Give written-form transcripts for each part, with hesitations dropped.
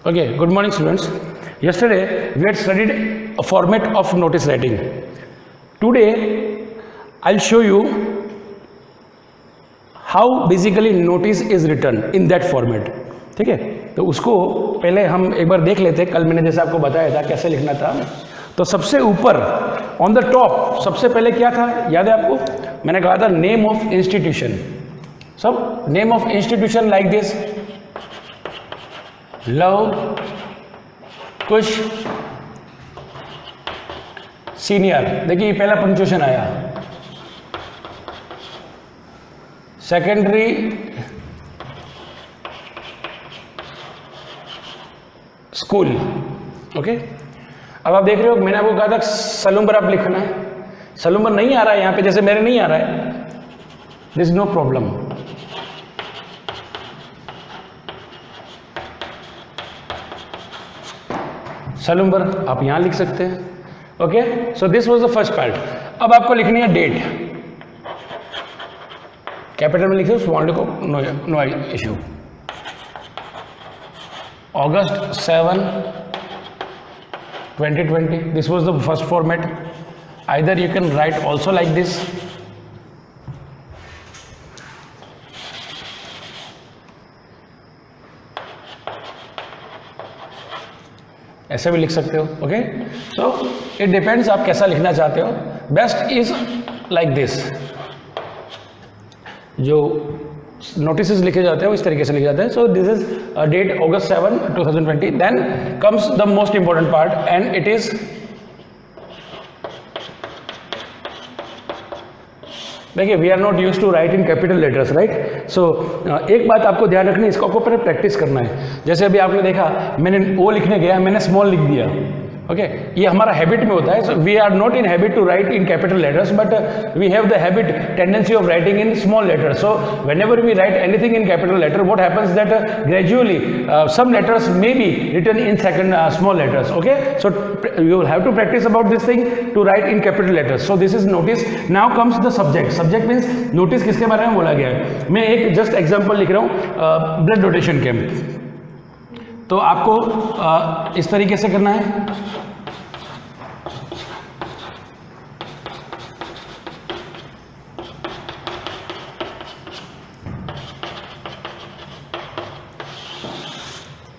Okay, good morning students. Yesterday we had studied a format of notice writing. Today I'll show you how basically notice is written in that format. ठीक है, तो उसको पहले हम एक बार देख लेते हैं. कल मैंने जैसे आपको बताया था कैसे लिखना था. तो सबसे ऊपर ऑन द टॉप सबसे पहले क्या था याद है आपको? मैंने कहा था नेम ऑफ इंस्टीट्यूशन. सब name of institution like this, love Kush senior. देखिए पहला पंक्चुएशन आया. Secondary school. ओके, अब आप देख रहे हो मैंने आपको कहा था सलूम्बर आप लिखना है. सलूम्बर नहीं आ रहा है यहाँ पे, जैसे मेरे नहीं आ रहा है. This is no problem. Salumbar आप यहां लिख सकते हैं. Okay, so this was the first part. अब आपको लिखनी है डेट. कैपिटल में लिखिए, स्मॉल लिखो, no issue. August 7, 2020. This was the first format. Either you can write also like this. ऐसे भी लिख सकते हो. ओके, सो इट डिपेंड्स आप कैसा लिखना चाहते हो. Best is like this. जो नोटिसेस लिखे जाते हैं वो इस तरीके से लिखे जाते हैं. So this is date August 7, 2020. Then comes the most important part and it is देखिए we are not use to write in capital letters, right. So एक बात आपको ध्यान रखनी है, इसको आपको पहले प्रैक्टिस करना है. जैसे अभी आपने देखा मैंने ओ लिखने गया, मैंने स्मॉल लिख दिया. ओके, ये हमारा हैबिट में होता है. So we are not in habit to write in capital letters, but we have the habit tendency of writing in small letters. So whenever we write anything in capital letter, what happens that gradually some letters may be written in second small letters. Okay, so you will have to practice about this thing to write in capital letters. So this is notice. Now comes the subject. Subject means notice किसके बारे में बोला गया है. मैं एक just example लिख रहा हूँ, ब्लड डोनेशन कैंप. तो आपको इस तरीके से करना है.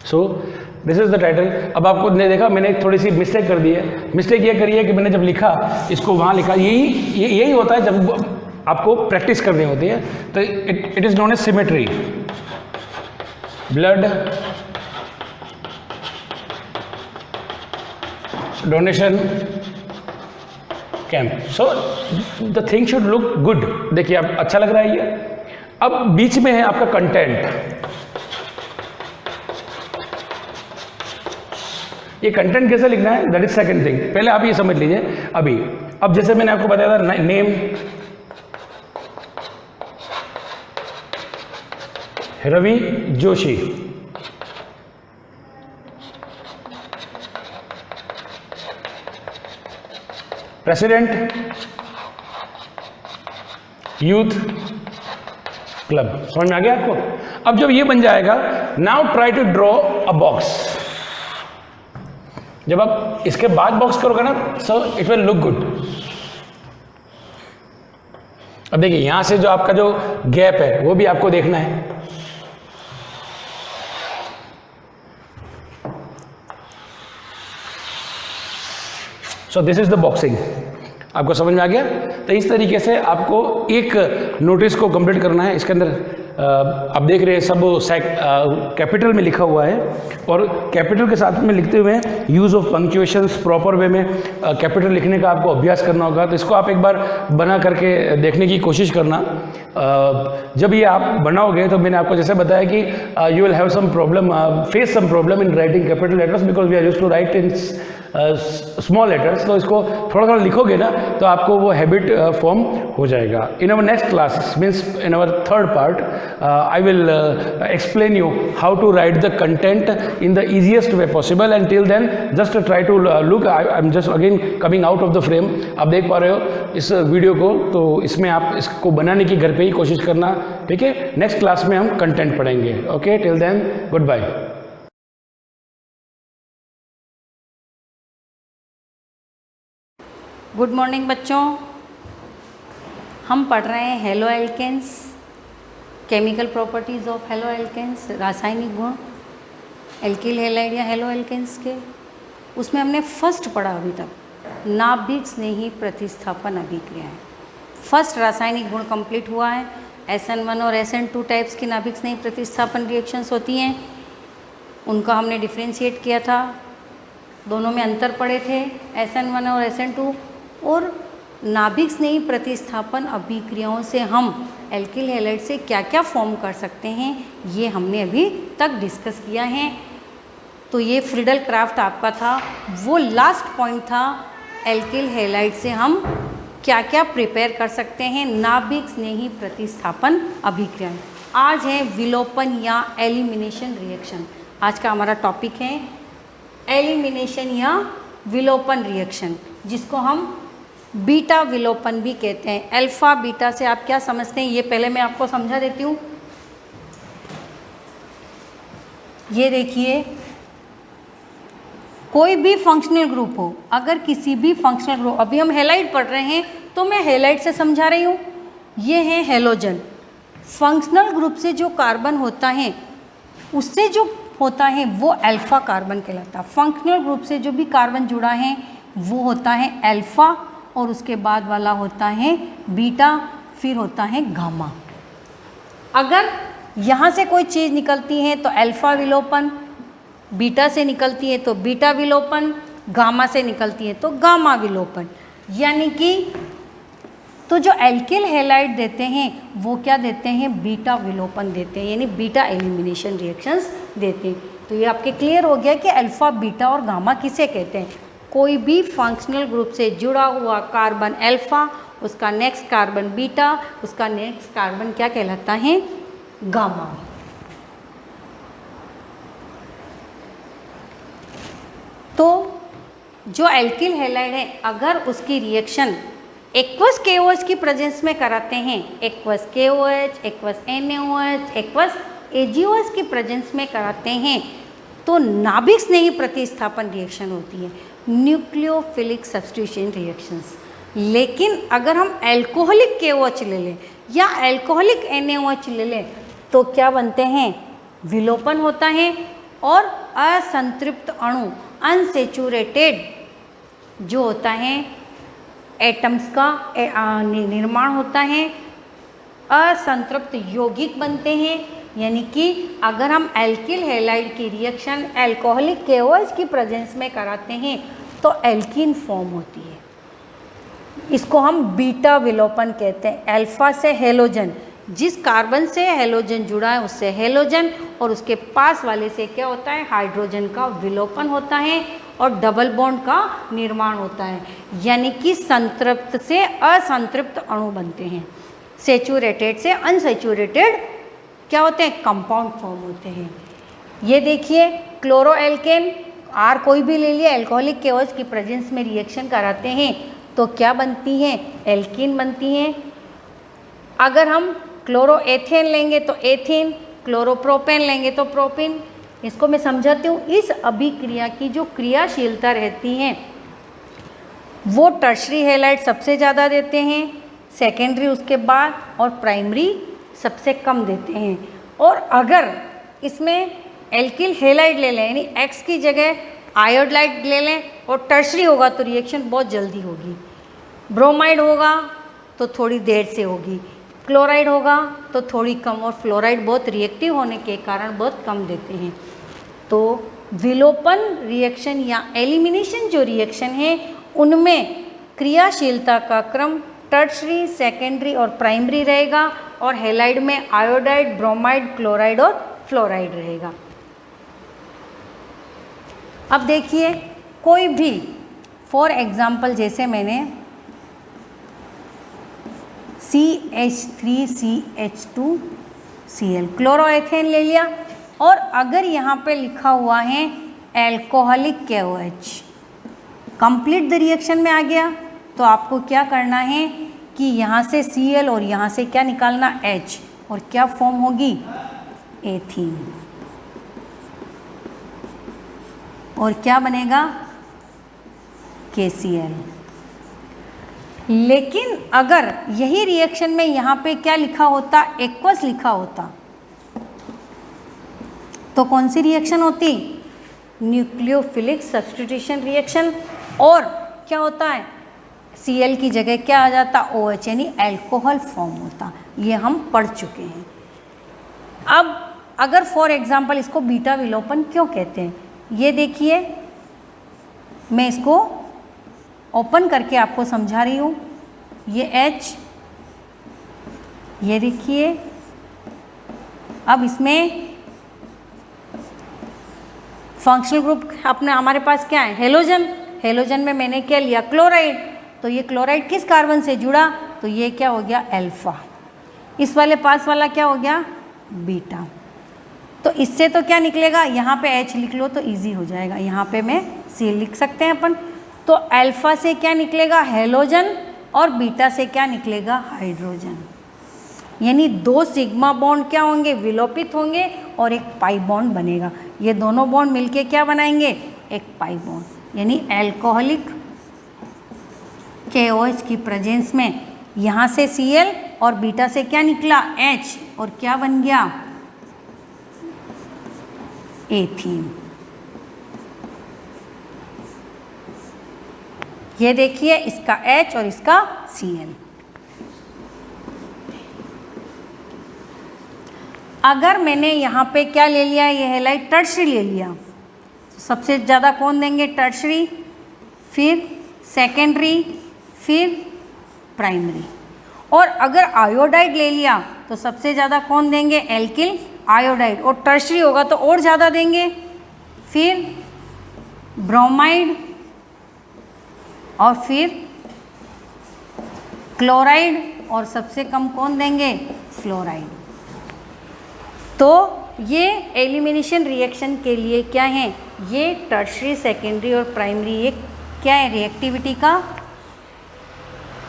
सो दिस इज द टाइटल. अब आपको ने देखा मैंने थोड़ी सी मिस्टेक कर दी है. मिस्टेक ये करी है कि मैंने जब लिखा इसको वहाँ लिखा. यही होता है जब आपको प्रैक्टिस करनी होती है. तो it is known as symmetry. Blood donation camp. So the thing should look good. देखिए अब अच्छा लग रहा है ये. अब बीच में है आपका कंटेंट. ये कंटेंट कैसे लिखना है, दैट इज सेकंड थिंग. पहले आप ये समझ लीजिए. अभी अब जैसे मैंने आपको बताया था name, Ravi Joshi. President youth club. समझ में आ गया आपको? अब जब ये बन जाएगा, now try to draw a box. जब आप इसके बाद बॉक्स करोगे ना, so it will look good. अब देखिए यहां से जो आपका जो गैप है वो भी आपको देखना है. सो दिस इज द बॉक्सिंग. आपको समझ में आ गया? तो इस तरीके से आपको एक नोटिस को कंप्लीट करना है. इसके अंदर आप देख रहे हैं सब कैपिटल में लिखा हुआ है, और कैपिटल के साथ में लिखते हुए use of punctuations proper way में कैपिटल लिखने का आपको अभ्यास करना होगा. तो इसको आप एक बार बना करके देखने की कोशिश करना. जब ये आप बनाओगे तो मैंने आपको जैसे बताया कि you will have some problem, face some problem in writing capital letters because we are used to write in small letters. तो इसको थोड़ा थोड़ा लिखोगे ना तो आपको वो हैबिट फॉर्म हो जाएगा. In our next class means in our third part I will explain you how to write the content in the easiest way possible. And till then just try to look. I'm just again coming out of the frame. आप देख पा रहे हो इस video को, तो इसमें आप इसको बनाने की घर पे ही कोशिश करना. ठीक है, नेक्स्ट क्लास में हम कंटेंट पढ़ेंगे. Okay, till then good bye. Good morning बच्चों। हम पढ़ रहे हैं haloalkanes, chemical properties of haloalkanes, रासायनिक गुण एल्किल हैलाइड या हेलो एल्केन्स के। उसमें हमने फर्स्ट पढ़ा अभी तक, नाभिक स्नेही प्रतिस्थापन अभिक्रियाएं। फर्स्ट रासायनिक गुण कंप्लीट हुआ है। SN1 और SN2 टाइप्स की नाभिक स्नेही प्रतिस्थापन रिएक्शंस होती हैं, उनका हमने डिफ्रेंशिएट किया था, दोनों में अंतर पड़े थे SN1 और SN2। और नाभिक स्नेही प्रतिस्थापन अभिक्रियाओं से हम एल्किल हैलाइड से क्या क्या फॉर्म कर सकते हैं, ये हमने अभी तक डिस्कस किया है। तो ये फ्रीडल क्राफ्ट आपका था, वो लास्ट पॉइंट था, एल्किल हैलाइड से हम क्या क्या प्रिपेयर कर सकते हैं, नाभिक स्नेही प्रतिस्थापन अभिक्रियाएं। आज है विलोपन या एलिमिनेशन रिएक्शन। आज का हमारा टॉपिक है एलिमिनेशन या विलोपन रिएक्शन, जिसको हम बीटा विलोपन भी कहते हैं। अल्फा बीटा से आप क्या समझते हैं, ये पहले मैं आपको समझा देती हूँ। ये देखिए, कोई भी फंक्शनल ग्रुप हो, अगर किसी भी फंक्शनल ग्रुप, अभी हम हैलाइड पढ़ रहे हैं तो मैं हैलाइड से समझा रही हूँ। ये है हैलोजन। फंक्शनल ग्रुप से जो कार्बन होता है, उससे जो होता है वो अल्फा कार्बन कहलाता है। फंक्शनल ग्रुप से जो भी कार्बन जुड़ा है वो होता है अल्फा, और उसके बाद वाला होता है बीटा, फिर होता है गामा। अगर यहाँ से कोई चीज़ निकलती है तो अल्फा विलोपन, बीटा से निकलती है तो बीटा विलोपन, गामा से निकलती है तो गामा विलोपन। यानी कि तो जो एल्किल हैलाइड देते हैं वो क्या देते हैं, बीटा विलोपन देते हैं, यानी बीटा एलिमिनेशन रिएक्शंस देते हैं। तो ये आपके क्लियर हो गया कि अल्फा, बीटा और गामा किसे कहते हैं। कोई भी फंक्शनल ग्रुप से जुड़ा हुआ कार्बन अल्फा, उसका नेक्स्ट कार्बन बीटा, उसका नेक्स्ट कार्बन क्या कहलाता है, गामा। तो जो एल्किल हैलाइड है, अगर उसकी रिएक्शन एक्वस KOH की प्रेजेंस में कराते हैं, aqueous KOH, aqueous NaOH, aqueous AgOH की प्रेजेंस में कराते हैं, तो नाभिक स्नेही प्रतिस्थापन रिएक्शन होती है, न्यूक्लियोफिलिक सब्स्टिट्यूशन रिएक्शंस। लेकिन अगर हम एल्कोहलिक KOH ले लें या एल्कोहलिक NaOH ले लें तो क्या बनते हैं, विलोपन होता है और असंतृप्त अणु, अनसेचुरेटेड जो होता है एटम्स का निर्माण होता है, असंतृप्त यौगिक बनते हैं। यानी कि अगर हम एल्किल हैलाइड की रिएक्शन एल्कोहलिक KOH की प्रेजेंस में कराते हैं तो एल्कीन फॉर्म होती है, इसको हम बीटा विलोपन कहते हैं। अल्फा से हेलोजन, जिस कार्बन से हेलोजन जुड़ा है उससे हेलोजन, और उसके पास वाले से क्या होता है, हाइड्रोजन का विलोपन होता है और डबल बॉन्ड का निर्माण होता है। यानी कि संतृप्त से असंतृप्त अणु बनते हैं, सेचुरेटेड से अनसेचुरेटेड क्या होते हैं, कंपाउंड फॉर्म होते हैं। ये देखिए, क्लोरो एल्केन, आर कोई भी ले लिया, एल्कोहलिक KOH की प्रेजेंस में रिएक्शन कराते हैं तो क्या बनती हैं, एल्कीन बनती हैं। अगर हम क्लोरो एथेन लेंगे तो एथीन, क्लोरोप्रोपेन लेंगे तो प्रोपिन। इसको मैं समझाती हूँ। इस अभिक्रिया की जो क्रियाशीलता रहती है वो टर्शरी हैलाइड सबसे ज़्यादा देते हैं, सेकेंडरी उसके बाद, और प्राइमरी सबसे कम देते हैं। और अगर इसमें एल्किल हैलाइड ले लें, यानी X की जगह आयोडाइड ले लें और टर्शरी होगा तो रिएक्शन बहुत जल्दी होगी। ब्रोमाइड होगा तो थोड़ी देर से होगी, क्लोराइड होगा तो थोड़ी कम, और फ्लोराइड बहुत रिएक्टिव होने के कारण बहुत कम देते हैं। तो विलोपन रिएक्शन या एलिमिनेशन जो रिएक्शन है उनमें क्रियाशीलता का क्रम टर्शरी, सेकेंडरी और प्राइमरी रहेगा, और हैलाइड में आयोडाइड, ब्रोमाइड, क्लोराइड और फ्लोराइड रहेगा। अब देखिए, कोई भी फॉर एग्जाम्पल जैसे मैंने CH3CH2Cl क्लोरोएथेन ले लिया, और अगर यहाँ पे लिखा हुआ है alcoholic KOH, complete the reaction में आ गया, तो आपको क्या करना है कि यहाँ से Cl और यहाँ से क्या निकालना, H, और क्या फॉर्म होगी, एथीन, और क्या बनेगा, KCl। लेकिन अगर यही रिएक्शन में यहाँ पे क्या लिखा होता, एक्वस लिखा होता, तो कौन सी रिएक्शन होती, न्यूक्लियोफिलिक सब्स्टिट्यूशन रिएक्शन। और क्या होता है, Cl की जगह क्या आ जाता, OH, यानी अल्कोहल फॉर्म होता। ये हम पढ़ चुके हैं। अब अगर फॉर एग्जांपल इसको बीटा विलोपन क्यों कहते हैं, ये देखिए, मैं इसको ओपन करके आपको समझा रही हूँ। ये H, ये देखिए, अब इसमें फंक्शनल ग्रुप अपने हमारे पास क्या है, हेलोजन। हेलोजन में मैंने क्या लिया, क्लोराइड। तो ये क्लोराइड किस कार्बन से जुड़ा, तो ये क्या हो गया, अल्फा। इस वाले पास वाला क्या हो गया, बीटा। तो इससे तो क्या निकलेगा, यहाँ पे H लिख लो तो इजी हो जाएगा, यहाँ पे मैं Cl लिख सकते हैं अपन। तो अल्फा से क्या निकलेगा, हेलोजन, और बीटा से क्या निकलेगा, हाइड्रोजन। यानी 2 सिग्मा बॉन्ड क्या होंगे, विलोपित होंगे, और एक पाई बॉन्ड बनेगा। ये दोनों बॉन्ड मिलके क्या बनाएंगे, एक पाई बॉन्ड। यानी अल्कोहलिक KOH की प्रेजेंस में यहाँ से Cl और बीटा से क्या निकला, H, और क्या बन गया, एथीन। ये देखिए, इसका H और इसका Cl। अगर मैंने यहाँ पे क्या ले लिया, ये हैलाइड टर्शरी ले लिया, तो सबसे ज़्यादा कौन देंगे, टर्शरी, फिर सेकेंडरी, फिर प्राइमरी। और अगर आयोडाइड ले लिया तो सबसे ज़्यादा कौन देंगे, एल्किल आयोडाइड, और टर्शरी होगा तो और ज़्यादा देंगे। फिर ब्रोमाइड, और फिर क्लोराइड, और सबसे कम कौन देंगे, फ्लोराइड। तो ये एलिमिनेशन रिएक्शन के लिए क्या है, ये टर्शरी, सेकेंडरी और प्राइमरी, ये क्या है, रिएक्टिविटी का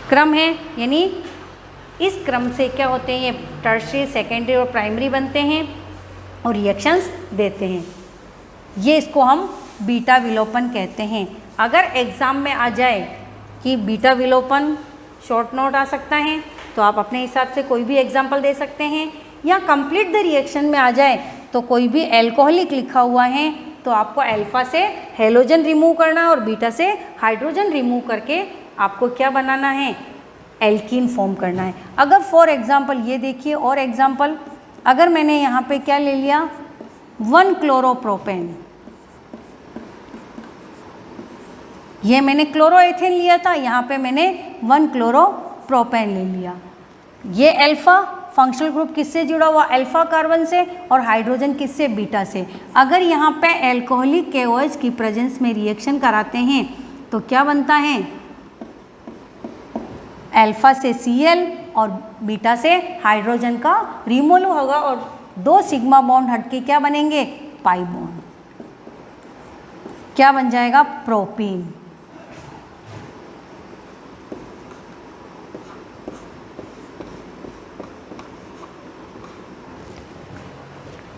क्रम है। यानी इस क्रम से क्या होते हैं, ये टर्शरी, सेकेंडरी और प्राइमरी बनते हैं और रिएक्शंस देते हैं। ये इसको हम बीटा विलोपन कहते हैं। अगर एग्ज़ाम में आ जाए कि बीटा विलोपन शॉर्ट नोट आ सकता है, तो आप अपने हिसाब से कोई भी एग्जाम्पल दे सकते हैं, या कंप्लीट द रिएक्शन में आ जाए तो कोई भी अल्कोहलिक लिखा हुआ है तो आपको अल्फा से हेलोजन रिमूव करना है और बीटा से हाइड्रोजन रिमूव करके आपको क्या बनाना है, एल्कीन फॉर्म करना है। अगर फॉर एग्जांपल ये देखिए, और एग्जांपल, अगर मैंने यहाँ पे क्या ले लिया, 1 क्लोरोप्रोपेन, ये मैंने क्लोरोएथेन लिया था, यहाँ पे मैंने 1 क्लोरोप्रोपेन ले लिया। ये अल्फा फंक्शनल ग्रुप किससे जुड़ा हुआ, अल्फा कार्बन से, और हाइड्रोजन किससे, बीटा से। अगर यहाँ पे अल्कोहलिक KOH की प्रेजेंस में रिएक्शन कराते हैं तो क्या बनता है, अल्फा से Cl और बीटा से हाइड्रोजन का रिमूवल होगा, और 2 सिग्मा बॉन्ड हटके क्या बनेंगे, पाई बॉन्ड। क्या बन जाएगा, प्रोपीन।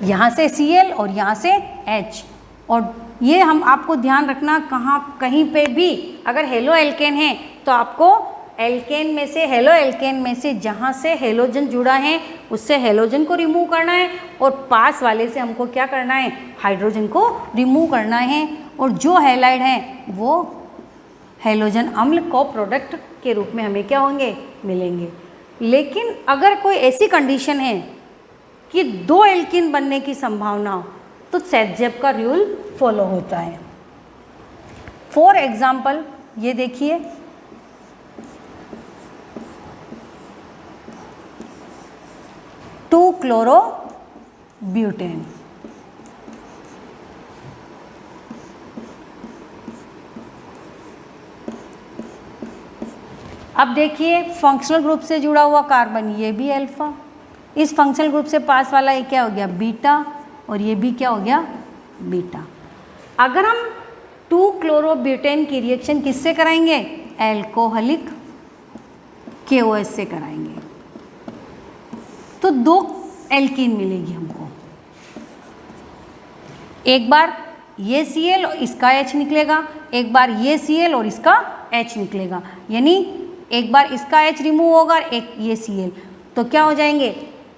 यहाँ से Cl और यहाँ से H। और ये हम आपको ध्यान रखना, कहाँ कहीं पे भी अगर हेलो एल्केन है तो आपको एल्केन में से, हेलो एल्केन में से जहाँ से हेलोजन जुड़ा है उससे हेलोजन को रिमूव करना है, और पास वाले से हमको क्या करना है, हाइड्रोजन को रिमूव करना है। और जो हैलाइड हैं वो हेलोजन अम्ल को प्रोडक्ट के रूप में हमें क्या होंगे, मिलेंगे। लेकिन अगर कोई ऐसी कंडीशन है कि 2 एल्कीन बनने की संभावना हो तो सेटजेप का रूल फॉलो होता है। फॉर एग्जाम्पल ये देखिए, टू क्लोरोब्यूटेन, अब देखिए फंक्शनल ग्रुप से जुड़ा हुआ कार्बन ये भी अल्फा, इस फंक्शनल ग्रुप से पास वाला ये क्या हो गया, बीटा, और ये भी क्या हो गया, बीटा। अगर हम 2 क्लोरोब्यूटेन की रिएक्शन किससे कराएंगे, अल्कोहलिक KOH से कराएंगे तो 2 एल्कीन मिलेगी हमको। एक बार ये Cl और इसका H निकलेगा, एक बार ये Cl और इसका H निकलेगा। यानी एक बार इसका H रिमूव होगा, एक ये Cl, तो क्या हो जाएंगे,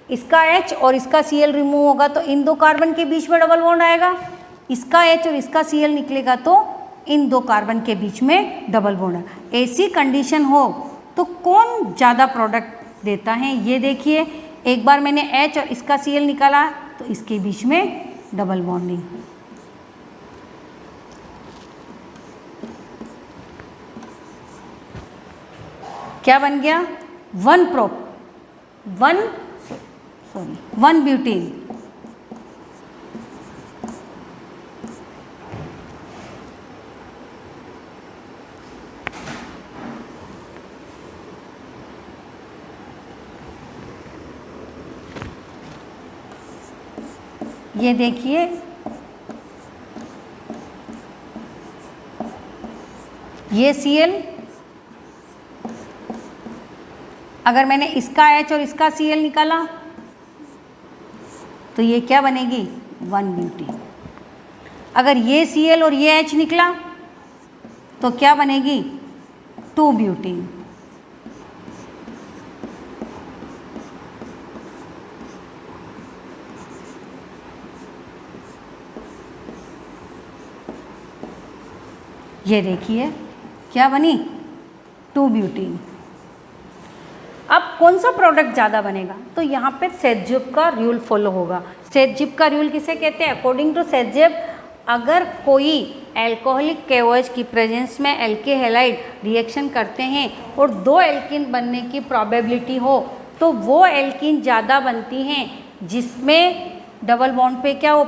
इसका H और इसका Cl रिमूव होगा तो इन दो कार्बन के बीच में डबल बॉन्ड आएगा, इसका H और इसका Cl निकलेगा तो इन दो कार्बन के बीच में डबल बॉन्ड है। ऐसी कंडीशन हो तो कौन ज़्यादा प्रोडक्ट देता है, ये देखिए, एक बार मैंने H और इसका Cl निकाला तो इसके बीच में डबल बॉन्डिंग, क्या बन गया, वन ब्यूटेन। ये देखिए, ये Cl, अगर मैंने इसका H और इसका Cl निकाला तो ये क्या बनेगी, वन ब्यूटेन। अगर ये Cl और ये H निकला तो क्या बनेगी, टू ब्यूटेन। ये देखिए क्या बनी, टू ब्यूटेन। अब कौन सा प्रोडक्ट ज़्यादा बनेगा, तो यहाँ पे सेटजिब का रूल फॉलो होगा। सेटजिब का रूल किसे कहते हैं, अकॉर्डिंग टू सेटजिब, अगर कोई एल्कोहलिक KOH की प्रेजेंस में एल्के हैलाइड रिएक्शन करते हैं और दो एल्कीन बनने की प्रोबेबिलिटी हो तो वो एल्कीन ज़्यादा बनती हैं जिसमें डबल बॉन्ड पे क्या हो,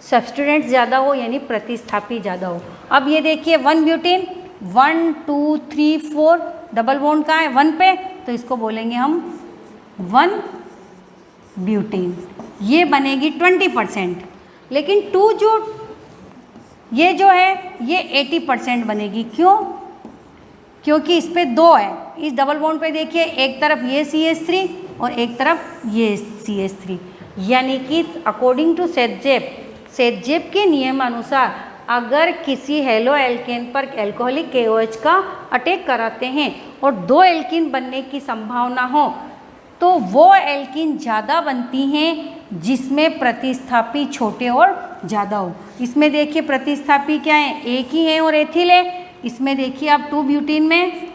सब्सटीट्यूएंट ज़्यादा हो, यानी प्रतिस्थापी ज़्यादा हो। अब ये देखिए वन ब्यूटेन, 1 2 3 4 डबल बॉन्ड कहाँ है, वन पे, तो इसको बोलेंगे हम वन ब्यूटेन। ये बनेगी 20%, लेकिन टू जो ये जो है ये 80% बनेगी। क्यों, क्योंकि इस पे दो है, इस डबल बॉन्ड पे देखिए, एक तरफ ये CH3 और एक तरफ ये CH3, यानी कि अकॉर्डिंग टू सेटजिब के नियम अनुसार अगर किसी हेलो एल्केन पर एल्कोहलिक KOH का अटैक कराते हैं और दो एल्कीन बनने की संभावना हो तो वो एल्कीन ज़्यादा बनती हैं जिसमें प्रतिस्थापी छोटे और ज़्यादा हो। इसमें देखिए प्रतिस्थापी क्या है, एक ही है और एथिल है। इसमें देखिए आप 2 ब्यूटीन में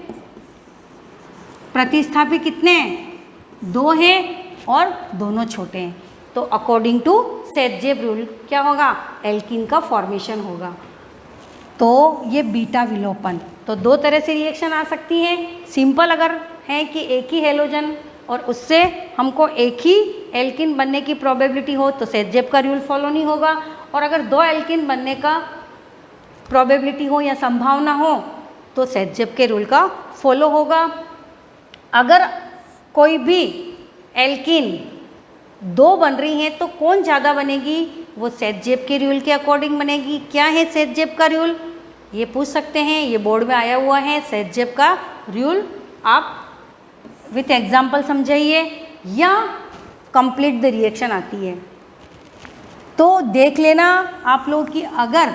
प्रतिस्थापी कितने हैं, 2 हैं और दोनों छोटे हैं। तो अकॉर्डिंग टू सेटजिब रूल क्या होगा, एल्कीन का फॉर्मेशन होगा। तो ये बीटा विलोपन, तो दो तरह से रिएक्शन आ सकती हैं। सिंपल अगर है कि एक ही हेलोजन और उससे हमको एक ही एल्कीन बनने की प्रोबेबिलिटी हो तो सेटजिब का रूल फॉलो नहीं होगा, और अगर दो एल्कीन बनने का प्रोबेबिलिटी हो या संभावना हो तो सेटजिब के रूल का फॉलो होगा। अगर कोई भी एल्कीन 2 बन रही हैं तो कौन ज़्यादा बनेगी, वो सेटजिब के रूल के अकॉर्डिंग बनेगी। क्या है सेटजिब का रूल, ये पूछ सकते हैं, ये बोर्ड में आया हुआ है सेटजिब का रूल। आप विथ एग्जाम्पल समझाइए या कंप्लीट द रिएक्शन आती है तो देख लेना आप लोग कि अगर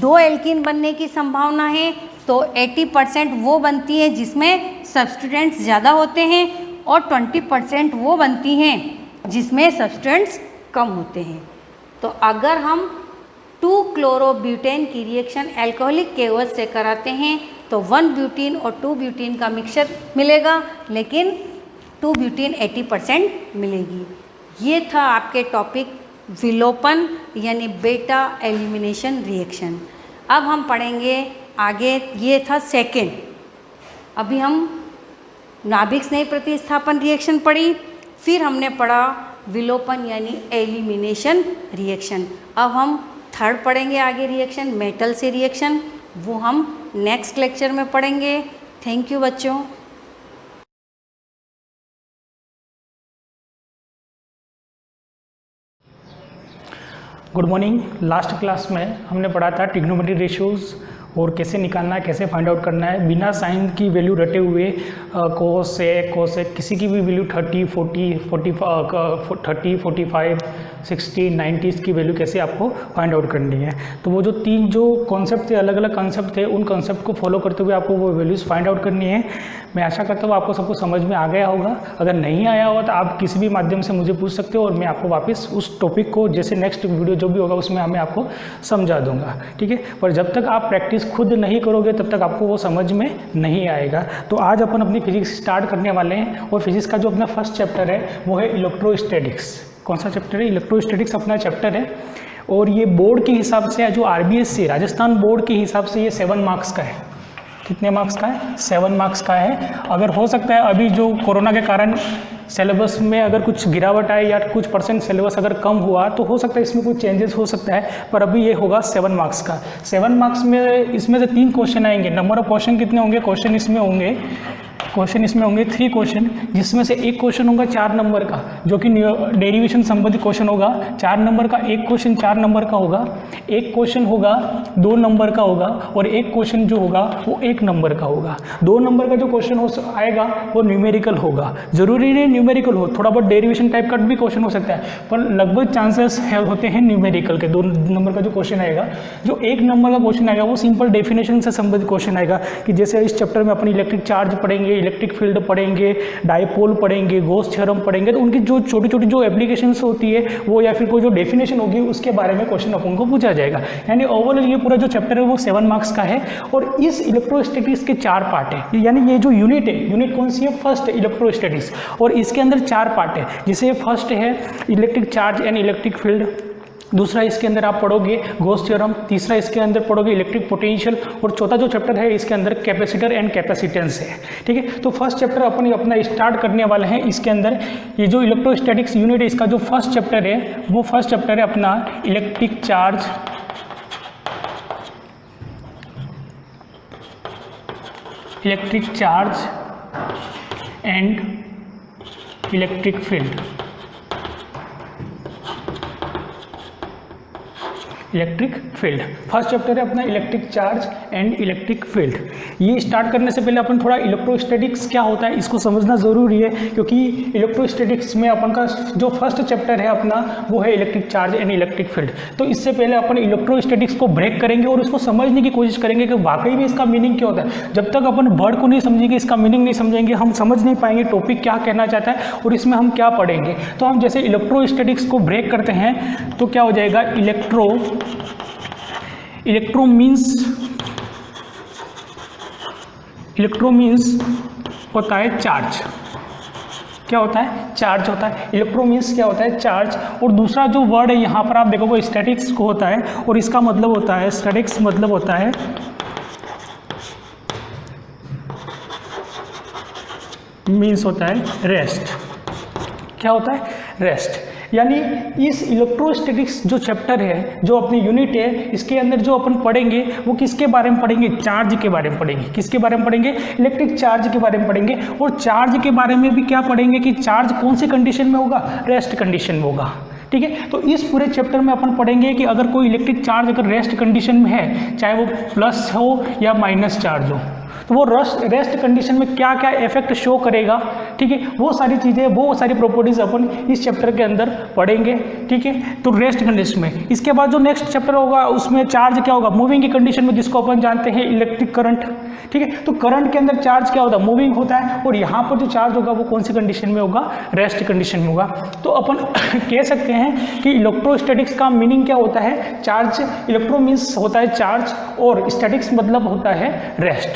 2 एल्कीन बनने की संभावना है तो 80% वो बनती है जिसमें सब्स्टिट्यूएंट्स ज़्यादा होते हैं और 20% वो बनती हैं जिसमें सब्स्टिट्यूएंट्स कम होते हैं। तो अगर हम 2-क्लोरोब्यूटेन की रिएक्शन एल्कोहलिक KOH से कराते हैं तो 1 ब्यूटीन और 2 ब्यूटीन का मिक्सचर मिलेगा, लेकिन 2 ब्यूटीन 80% मिलेगी। ये था आपके टॉपिक विलोपन यानी बेटा एलिमिनेशन रिएक्शन। अब हम पढ़ेंगे आगे, ये था सेकेंड। अभी हम नाभिक स्नेह प्रतिस्थापन रिएक्शन पढ़ी, फिर हमने पढ़ा विलोपन यानी एलिमिनेशन रिएक्शन। अब हम थर्ड पढ़ेंगे आगे रिएक्शन, मेटल से रिएक्शन, वो हम नेक्स्ट लेक्चर में पढ़ेंगे। थैंक यू बच्चों। Good morning. लास्ट क्लास में हमने पढ़ा था ट्रिग्नोमेट्री रेशियोज और कैसे निकालना है, कैसे फाइंड आउट करना है बिना साइन की वैल्यू रटे हुए। कोस से किसी की भी वैल्यू 30, 40, 45 60, 90 की वैल्यू कैसे आपको फाइंड आउट करनी है। तो वो जो 3 जो कॉन्सेप्ट थे, अलग अलग कॉन्सेप्ट थे, उन कॉन्सेप्ट को फॉलो करते हुए आपको वो वैल्यूज़ फाइंड आउट करनी है। मैं आशा करता हूँ आपको सबको समझ में आ गया होगा। अगर नहीं आया हो तो आप किसी भी माध्यम से मुझे पूछ सकते हो और मैं आपको वापस उस टॉपिक को जैसे नेक्स्ट वीडियो जो भी होगा उसमें मैं आपको समझा दूंगा, ठीक है। पर जब तक आप प्रैक्टिस खुद नहीं करोगे तब तक आपको वो समझ में नहीं आएगा। तो आज अपन अपनी फिजिक्स स्टार्ट करने वाले हैं और फिजिक्स का जो अपना फर्स्ट चैप्टर है वो है इलेक्ट्रोस्टैटिक्स। कौन सा चैप्टर है? इलेक्ट्रोस्टैटिक्स अपना चैप्टर है और ये बोर्ड के हिसाब से जो RBSC राजस्थान बोर्ड के हिसाब से ये 7 मार्क्स का है। कितने मार्क्स का है? 7 मार्क्स का है। अगर हो सकता है अभी जो कोरोना के कारण सिलेबस में अगर कुछ गिरावट आए या कुछ % सिलेबस अगर कम हुआ तो हो सकता है इसमें कुछ चेंजेस हो सकता है, पर अभी ये होगा 7 मार्क्स का। 7 मार्क्स में इसमें से 3 क्वेश्चन आएंगे। नंबर ऑफ क्वेश्चन कितने होंगे? क्वेश्चन इसमें होंगे 3 क्वेश्चन, जिसमें से एक क्वेश्चन होगा 4 नंबर का जो कि डेरिवेशन संबंधित क्वेश्चन होगा। 4 नंबर का एक क्वेश्चन 4 नंबर का होगा, एक क्वेश्चन होगा 2 नंबर का होगा और एक क्वेश्चन जो होगा वो 1 नंबर का होगा। 2 नंबर का जो क्वेश्चन आएगा वो न्यूमेरिकल होगा। जरूरी नहीं न्यूमेरिकल हो, थोड़ा बहुत डेरिवेशन टाइप का भी क्वेश्चन हो सकता है, पर लगभग चांसेस होते हैं न्यूमेरिकल के। 2 नंबर का जो क्वेश्चन आएगा, जो 1 नंबर का क्वेश्चन आएगा वो सिंपल डेफिनेशन से संबंधित क्वेश्चन आएगा कि जैसे इस चैप्टर में अपन इलेक्ट्रिक चार्ज पढ़ेंगे, इलेक्ट्रिक फील्ड पढ़ेंगे, डायपोल पढ़ेंगे, गॉस थ्योरम पढ़ेंगे, तो उनकी जो छोटी छोटी जो एप्लीकेशंस होती है वो या फिर कोई जो डेफिनेशन होगी उसके बारे में क्वेश्चन अपन को पूछा जाएगा। यानी ओवरऑल ये पूरा जो चैप्टर है वो 7 मार्क्स का है और इस इलेक्ट्रोस्टैटिक्स के 4 पार्ट है। यानी ये जो यूनिट है, यूनिट कौन सी है? फर्स्ट इलेक्ट्रोस्टैटिक्स, और इसके अंदर 4 पार्ट है। जिसे फर्स्ट है electric charge and electric field, दूसरा इसके अंदर आप पढ़ोगे गॉस थ्योरम, तीसरा इसके अंदर पढ़ोगे इलेक्ट्रिक पोटेंशियल और चौथा जो चैप्टर है इसके अंदर कैपेसिटर एंड कैपेसिटेंस है, ठीक है। तो फर्स्ट चैप्टर अपन अपना स्टार्ट करने वाले हैं। इसके अंदर ये जो इलेक्ट्रोस्टैटिक्स यूनिट है इसका जो फर्स्ट चैप्टर है वो फर्स्ट चैप्टर है अपना electric charge and electric field. Electric field first chapter है अपना electric charge and electric field. ये स्टार्ट करने से पहले अपन थोड़ा इलेक्ट्रोस्टैटिक्स क्या होता है इसको समझना ज़रूरी है, क्योंकि इलेक्ट्रोस्टैटिक्स में अपन का जो फर्स्ट चैप्टर है अपना वो है electric charge and electric field. तो इससे पहले अपन इलेक्ट्रोस्टैटिक्स को ब्रेक करेंगे और उसको समझने की कोशिश करेंगे कि वाकई में इसका मीनिंग क्या होता है। जब तक अपन वर्ड को नहीं समझेंगे, इसका मीनिंग नहीं समझेंगे, हम समझ नहीं पाएंगे टॉपिक क्या कहना चाहता है और इसमें हम क्या पढ़ेंगे। तो हम जैसे इलेक्ट्रोस्टैटिक्स को ब्रेक करते हैं तो क्या हो जाएगा? इलेक्ट्रो मीन्स होता है चार्ज। क्या होता है? चार्ज होता है। इलेक्ट्रो मीन्स क्या होता है? चार्ज। और दूसरा जो वर्ड है यहाँ पर आप देखोगे स्टैटिक्स को होता है और इसका मतलब होता है, स्टैटिक्स मतलब होता है मीन्स होता है रेस्ट। क्या होता है? रेस्ट। यानी इस इलेक्ट्रोस्टैटिक्स जो चैप्टर है, जो अपनी यूनिट है, इसके अंदर जो अपन पढ़ेंगे वो किसके बारे में पढ़ेंगे? चार्ज के बारे में पढ़ेंगे। किसके बारे में पढ़ेंगे? इलेक्ट्रिक चार्ज के बारे में पढ़ेंगे। और चार्ज के बारे में भी क्या पढ़ेंगे कि चार्ज कौन से कंडीशन में होगा? रेस्ट कंडीशन में होगा, ठीक है। तो इस पूरे चैप्टर में अपन पढ़ेंगे कि अगर कोई इलेक्ट्रिक चार्ज अगर रेस्ट कंडीशन में है, चाहे वो प्लस हो या माइनस चार्ज हो, तो वो रेस्ट कंडीशन में क्या क्या इफेक्ट शो करेगा, ठीक है। वो सारी चीज़ें, वो सारी प्रॉपर्टीज अपन इस चैप्टर के अंदर पढ़ेंगे, ठीक है। तो रेस्ट कंडीशन में इसके बाद जो नेक्स्ट चैप्टर होगा उसमें चार्ज क्या होगा? मूविंग की कंडीशन में, जिसको अपन जानते हैं इलेक्ट्रिक करंट, ठीक है। तो करंट के अंदर चार्ज क्या होता है? मूविंग होता है। और यहाँ पर जो चार्ज होगा वो कौन सी कंडीशन में होगा? रेस्ट कंडीशन में होगा। तो अपन कह सकते हैं कि इलेक्ट्रोस्टैटिक्स का मीनिंग क्या होता है? चार्ज। इलेक्ट्रो मीन्स होता है चार्ज और स्टैटिक्स मतलब होता है रेस्ट,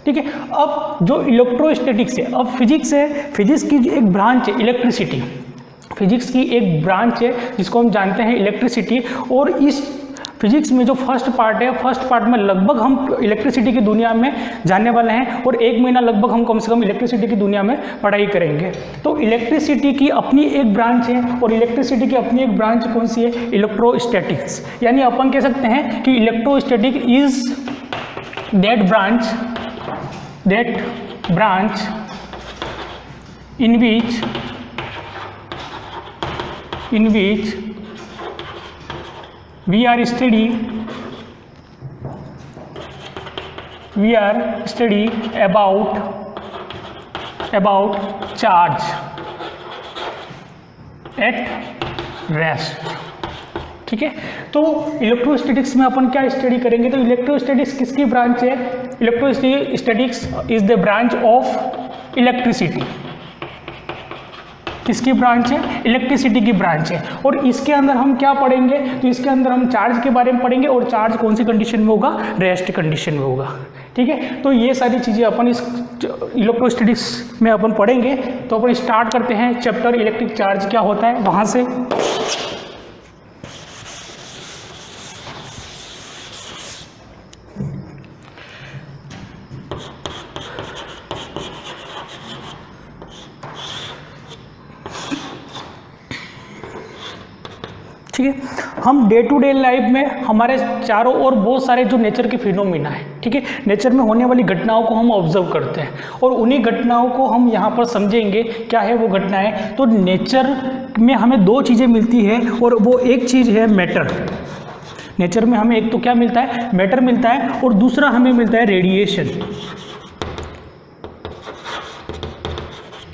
ठीक है। अब जो इलेक्ट्रोस्टैटिक्स है, अब फिजिक्स है, फिजिक्स की जो एक ब्रांच है इलेक्ट्रिसिटी, फिजिक्स की एक ब्रांच है जिसको हम जानते हैं इलेक्ट्रिसिटी। और इस फिजिक्स में जो फर्स्ट पार्ट है, फर्स्ट पार्ट में लगभग हम इलेक्ट्रिसिटी की दुनिया में जानने वाले हैं और 1 महीना लगभग हम कम से कम इलेक्ट्रिसिटी की दुनिया में पढ़ाई करेंगे। तो इलेक्ट्रिसिटी की अपनी एक ब्रांच है और इलेक्ट्रिसिटी की अपनी एक ब्रांच कौन सी है? इलेक्ट्रोस्टैटिक्स। यानी अपन कह सकते हैं कि electrostatic is that branch in which we are study about charge at rest. ठीक है, तो इलेक्ट्रोस्टैटिक्स में अपन क्या स्टडी करेंगे, तो इलेक्ट्रोस्टैटिक्स किसकी ब्रांच है, electrostatics is the branch of electricity. किसकी ब्रांच है, इलेक्ट्रिसिटी की ब्रांच है। और इसके अंदर हम क्या पढ़ेंगे, तो इसके अंदर हम चार्ज के बारे में पढ़ेंगे, और चार्ज कौन सी कंडीशन में होगा, रेस्ट कंडीशन में होगा। ठीक है, तो ये सारी चीज़ें अपन इस इलेक्ट्रोस्टैटिक्स में अपन पढ़ेंगे। तो अपन स्टार्ट करते हैं चैप्टर इलेक्ट्रिक चार्ज क्या होता है वहाँ से। ठीक है, हम डे टू डे लाइफ में हमारे चारों ओर बहुत सारे जो नेचर के फिनोमिना है, ठीक है, नेचर में होने वाली घटनाओं को हम ऑब्जर्व करते हैं, और उन्हीं घटनाओं को हम यहाँ पर समझेंगे क्या है वो घटनाएं। तो नेचर में हमें दो चीज़ें मिलती है, और वो एक चीज़ है मैटर। नेचर में हमें एक तो क्या मिलता है, मैटर मिलता है, और दूसरा हमें मिलता है रेडिएशन।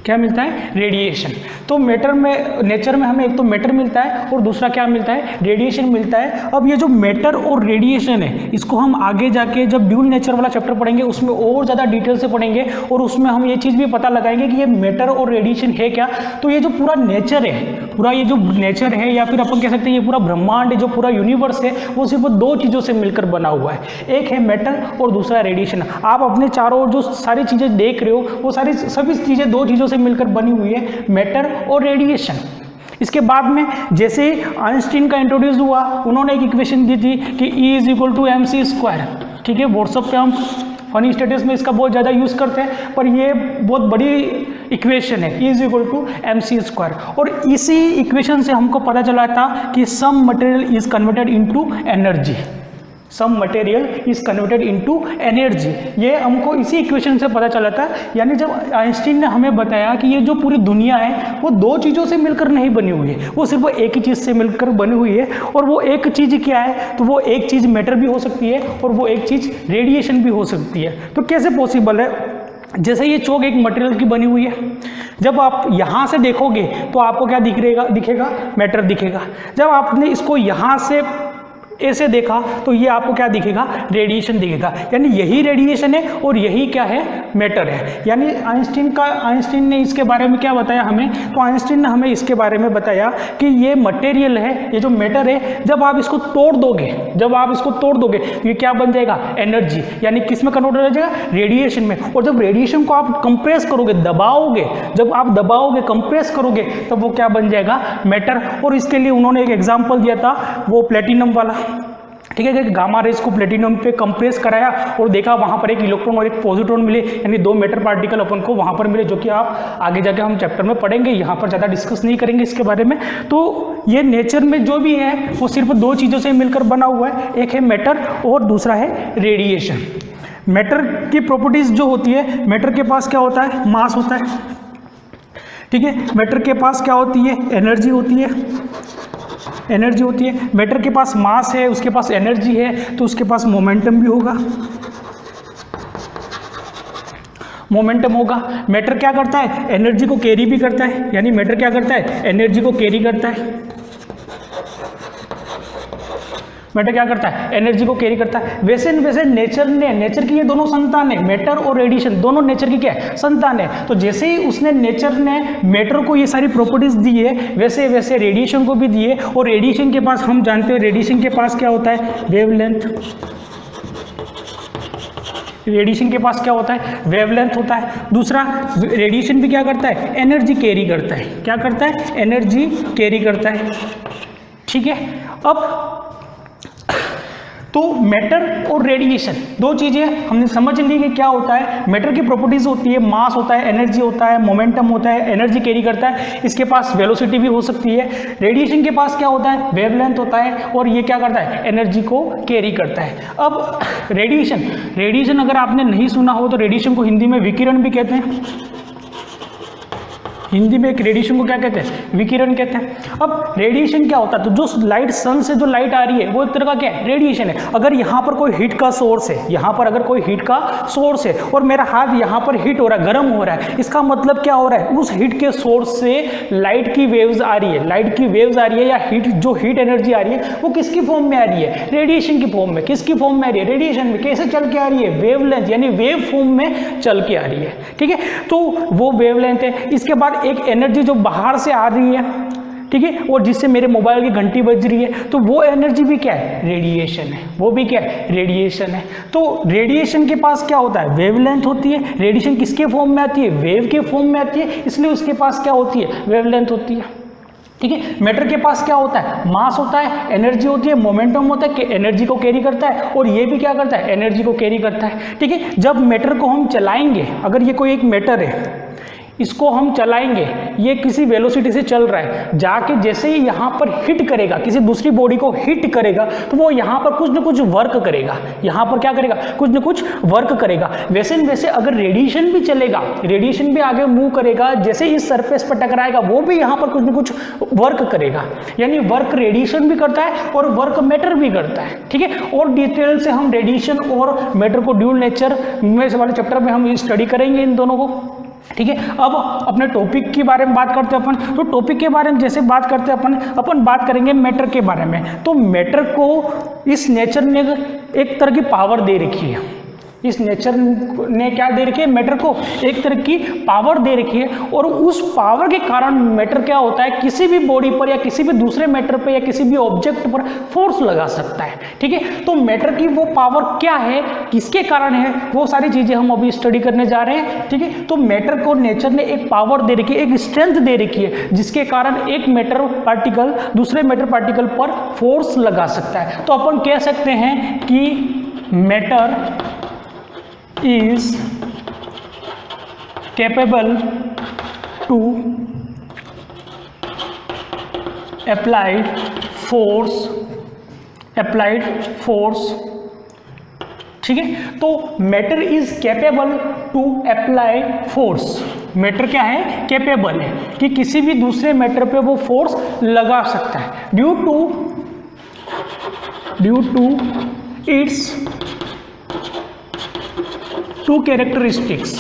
क्या मिलता है, रेडिएशन। तो मैटर में, नेचर में हमें एक तो मैटर मिलता है और दूसरा क्या मिलता है, रेडिएशन मिलता है। अब ये जो मैटर और रेडिएशन है, इसको हम आगे जाके जब ड्यूल नेचर वाला चैप्टर पढ़ेंगे उसमें और ज़्यादा डिटेल से पढ़ेंगे, और उसमें हम ये चीज़ भी पता लगाएंगे कि ये मैटर और रेडिएशन है क्या। तो ये जो पूरा नेचर है, पूरा ये जो नेचर है, या फिर अपन कह सकते हैं ये पूरा ब्रह्मांड है, जो पूरा यूनिवर्स है, वो सिर्फ दो चीज़ों से मिलकर बना हुआ है, एक है मैटर और दूसरा रेडिएशन। आप अपने चारों ओर जो सारी चीज़ें देख रहे हो, वो सारी सभी चीज़ें दो चीज़ों से मिलकर बनी हुई है, मैटर और रेडिएशन। इसके बाद में जैसे आइंस्टीन का इंट्रोड्यूस हुआ, उन्होंने एक इक्वेशन दी थी कि E = mc²। ठीक है, व्हाट्सएप पे हम फनी स्टेटस में इसका बहुत ज़्यादा यूज़ करते हैं, पर ये बहुत बड़ी इक्वेशन है, E = mc²। और इसी इक्वेशन से हमको पता चला था कि some material is converted into energy. Some material is converted into energy, ये हमको इसी इक्वेशन से पता चला था। यानी जब आइंस्टीन ने हमें बताया कि ये जो पूरी दुनिया है वो दो चीज़ों से मिलकर नहीं बनी हुई है, वो सिर्फ एक ही चीज़ से मिलकर बनी हुई है, और वो एक चीज़ क्या है, तो वो एक चीज़ मैटर भी हो सकती है और वो एक चीज़ रेडिएशन भी हो सकती है। तो कैसे पॉसिबल है, जैसे ये चौक एक मटेरियल की बनी हुई है, जब आप यहाँ से देखोगे तो आपको क्या दिखेगा, मैटर दिखेगा। जब आपने इसको यहाँ से ऐसे देखा तो ये आपको क्या दिखेगा, रेडिएशन दिखेगा। यानी यही रेडिएशन है और यही क्या है, मैटर है। यानी आइंस्टीन ने इसके बारे में क्या बताया हमें, तो आइंस्टीन ने हमें इसके बारे में बताया कि ये मटेरियल है, ये जो मैटर है, जब आप इसको तोड़ दोगे, तो ये क्या बन जाएगा, एनर्जी। यानी किस में कन्वर्ट हो जाएगा, रेडिएशन में। और जब रेडिएशन को आप कंप्रेस करोगे, दबाओगे, जब आप दबाओगे, कंप्रेस करोगे, तब वो क्या बन जाएगा, मैटर। और इसके लिए उन्होंने एक एग्जाम्पल दिया था, वो प्लेटिनम वाला। ठीक है, कि गामा रेज को प्लेटिनम पे कंप्रेस कराया और देखा वहाँ पर एक इलेक्ट्रॉन और एक पॉजिट्रॉन मिले, यानी दो मैटर पार्टिकल अपन को वहाँ पर मिले, जो कि आप आगे जाके हम चैप्टर में पढ़ेंगे, यहाँ पर ज़्यादा डिस्कस नहीं करेंगे इसके बारे में। तो ये नेचर में जो भी है वो सिर्फ दो चीज़ों से मिलकर बना हुआ है, एक है मैटर और दूसरा है रेडिएशन। मैटर की प्रॉपर्टीज़ जो होती है, मैटर के पास क्या होता है, मास होता है। ठीक है, मैटर के पास क्या होती है, एनर्जी होती है, मैटर के पास मास है, उसके पास एनर्जी है, तो उसके पास मोमेंटम भी होगा, मैटर क्या करता है, एनर्जी को कैरी भी करता है। यानी मैटर क्या करता है, एनर्जी को कैरी करता है। मैटर क्या करता है, एनर्जी को कैरी करता है। वैसे नेचर की ये दोनों संतान है, मैटर और रेडिएशन दोनों नेचर की क्या है, संतान है। तो जैसे ही उसने नेचर ने मैटर को ये सारी प्रॉपर्टीज दी है, वैसे वैसे रेडिएशन को भी दी है। और रेडिएशन के पास हम जानते हैं, रेडिएशन के पास क्या होता है, वेवलेंथ। रेडिएशन के पास क्या होता है, वेवलेंथ होता है। दूसरा, रेडिएशन भी क्या करता है, एनर्जी कैरी करता है। क्या करता है, एनर्जी कैरी करता है। ठीक है, अब तो मैटर और रेडिएशन दो चीज़ें हमने समझ ली कि क्या होता है। मैटर की प्रॉपर्टीज होती है, मास होता है, एनर्जी होता है, मोमेंटम होता है, एनर्जी कैरी करता है, इसके पास वेलोसिटी भी हो सकती है। रेडिएशन के पास क्या होता है, वेवलेंथ होता है, और ये क्या करता है, एनर्जी को कैरी करता है। अब रेडिएशन अगर आपने नहीं सुना हो तो रेडिएशन को हिंदी में विकिरण भी कहते हैं। हिंदी में एक रेडिएशन को क्या कहते हैं, विकिरण कहते हैं। अब रेडिएशन क्या होता है, तो जो लाइट सन से जो लाइट आ रही है वो एक तरह का क्या है, रेडिएशन है। अगर यहाँ पर कोई हीट का सोर्स है, यहाँ पर अगर कोई हीट का सोर्स है और मेरा हाथ यहाँ पर हीट हो रहा है, गर्म हो रहा है, इसका मतलब क्या हो रहा है, उस हीट के सोर्स से लाइट की वेव्स आ रही है, लाइट की वेव्स आ रही है या हीट, जो हीट एनर्जी आ रही है वो किसकी फॉर्म में आ रही है, रेडिएशन की फॉर्म में। किसकी फॉर्म में आ रही है, रेडिएशन में। कैसे चल के आ रही है, वेवलेंथ यानी वेव फॉर्म में चल के आ रही है, ठीक है। तो वो वेवलेंथ है। इसके बाद एक एनर्जी जो बाहर से आ रही है, ठीक है, और जिससे मेरे मोबाइल की घंटी बज रही है, तो वो एनर्जी भी क्या है, रेडिएशन है। वो भी क्या है, रेडिएशन है। तो रेडिएशन के पास क्या होता है, वेवलेंथ होती है। रेडिएशन किसके फॉर्म में आती है, वेव के फॉर्म में आती है, इसलिए उसके पास क्या होती है, वेवलेंथ होती है, ठीक है। मैटर के पास क्या होता है, मास होता है, एनर्जी होती है, मोमेंटम होता है कि एनर्जी को कैरी करता है, और ये भी क्या करता है, एनर्जी को कैरी करता है, ठीक है। जब मैटर को हम चलाएंगे, अगर ये कोई एक मैटर है, इसको हम चलाएंगे, ये किसी वेलोसिटी से चल रहा है, जाके जैसे ही यहाँ पर हिट करेगा, किसी दूसरी बॉडी को हिट करेगा, तो वो यहाँ पर कुछ न कुछ वर्क करेगा, यहाँ पर क्या करेगा, कुछ न कुछ वर्क करेगा। वैसे न वैसे अगर रेडिएशन भी चलेगा, रेडिएशन भी आगे मूव करेगा, जैसे इस सरफेस पर टकराएगा, वो भी यहाँ पर कुछ न कुछ वर्क करेगा। यानी वर्क रेडिएशन भी करता है और वर्क मैटर भी करता है, ठीक है। और डिटेल से हम रेडिएशन और मैटर को ड्यूल नेचर में वाले चैप्टर में हम स्टडी करेंगे इन दोनों को, ठीक है। अब अपने टॉपिक के बारे में बात करते हैं अपन। तो टॉपिक के बारे में जैसे बात करते हैं अपन बात करेंगे मैटर के बारे में। तो मैटर को इस नेचर ने एक तरह की पावर दे रखी है, इस नेचर ने क्या दे रखी है, मैटर को एक तरह की पावर दे रखी है, और उस पावर के कारण मैटर क्या होता है, किसी भी बॉडी पर या किसी भी दूसरे मैटर पर या किसी भी ऑब्जेक्ट पर फोर्स लगा सकता है, ठीक है। तो मैटर की वो पावर क्या है, किसके कारण है, वो सारी चीजें हम अभी स्टडी करने जा रहे हैं, ठीक है। तो मैटर को नेचर ने एक पावर दे रखी है, एक स्ट्रेंथ दे रखी है, जिसके कारण एक मैटर पार्टिकल दूसरे मैटर पार्टिकल पर फोर्स लगा सकता है। तो अपन कह सकते हैं कि matter is capable to applied force, ठीक है। तो matter is capable to apply force. Matter क्या है, कैपेबल है कि किसी भी दूसरे मैटर पे वो फोर्स लगा सकता है due to its two characteristics,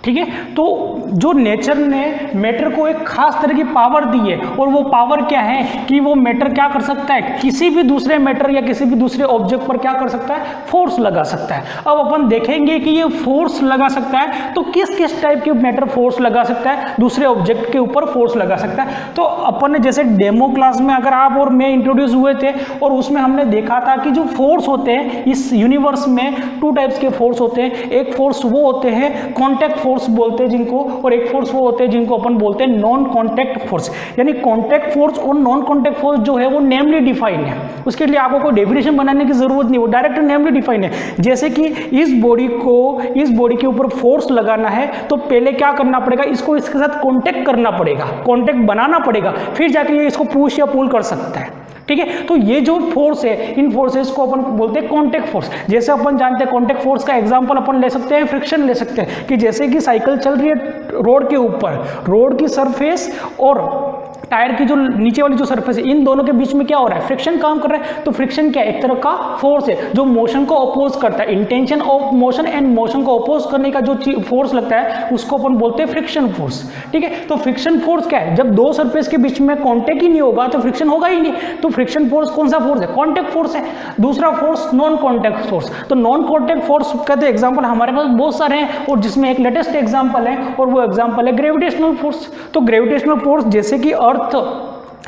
ठीक है। तो जो नेचर ने मैटर को एक खास तरह की पावर दी है, और वो पावर क्या है कि वो मैटर क्या कर सकता है, किसी भी दूसरे मैटर या किसी भी दूसरे ऑब्जेक्ट पर क्या कर सकता है, फोर्स लगा सकता है। अब अपन देखेंगे कि ये फोर्स लगा सकता है तो किस किस टाइप के मैटर फोर्स लगा सकता है, दूसरे ऑब्जेक्ट के ऊपर फोर्स लगा सकता है। तो अपन ने जैसे डेमो क्लास में अगर आप और मैं इंट्रोड्यूस हुए थे, और उसमें हमने देखा था कि जो फोर्स होते हैं इस यूनिवर्स में, टू टाइप्स के फोर्स होते हैं। एक फोर्स वो होते हैं कॉन्टैक्ट फोर्स बोलते हैं जिनको, और एक फोर्स वो होते हैं जिनको अपन बोलते हैं नॉन कॉन्टैक्ट फोर्स। यानी कॉन्टैक्ट फोर्स और नॉन कॉन्टैक्ट फोर्स जो है वो नेमली डिफाइंड है, उसके लिए आपको कोई डेफिनेशन बनाने की जरूरत नहीं, वो डायरेक्ट नेमली डिफाइंड है। जैसे कि इस बॉडी के ऊपर फोर्स लगाना है तो पहले क्या करना पड़ेगा, इसको इसके साथ कॉन्टैक्ट करना पड़ेगा, कॉन्टैक्ट बनाना पड़ेगा, फिर जाके ये इसको पुश या पुल कर सकता है, ठीक है। तो ये जो फोर्स है, इन फोर्सेस को अपन बोलते हैं कॉन्टैक्ट फोर्स। जैसे अपन जानते हैं कॉन्टैक्ट फोर्स का एग्जांपल अपन ले सकते हैं, फ्रिक्शन ले सकते हैं, कि जैसे कि साइकिल चल रही है रोड के ऊपर, रोड की सरफेस और टायर की जो नीचे वाली जो सरफेस है, इन दोनों के बीच में क्या हो रहा है, फ्रिक्शन काम कर रहा है। तो फ्रिक्शन क्या है, एक तरह का फोर्स है जो मोशन को अपोज करता है। Intention of motion and motion को अपोज करने का जो फोर्स लगता है उसको अपन बोलते हैं फ्रिक्शन फोर्स, ठीक है। तो फ्रिक्शन फोर्स क्या है, जब दो सरफेस के बीच में कॉन्टैक्ट ही नहीं होगा तो फ्रिक्शन होगा ही नहीं। तो फ्रिक्शन फोर्स कौन सा फोर्स है, कॉन्टैक्ट फोर्स है। दूसरा फोर्स नॉन कॉन्टैक्ट फोर्स। तो नॉन कॉन्टैक्ट फोर्स का तो एग्जाम्पल हमारे पास बहुत सारे हैं, और जिसमें एक लेटेस्ट एग्जाम्पल है, और वो एग्जाम्पल है ग्रेविटेशनल फोर्स। तो ग्रेविटेशनल फोर्स जैसे कि अर्थ,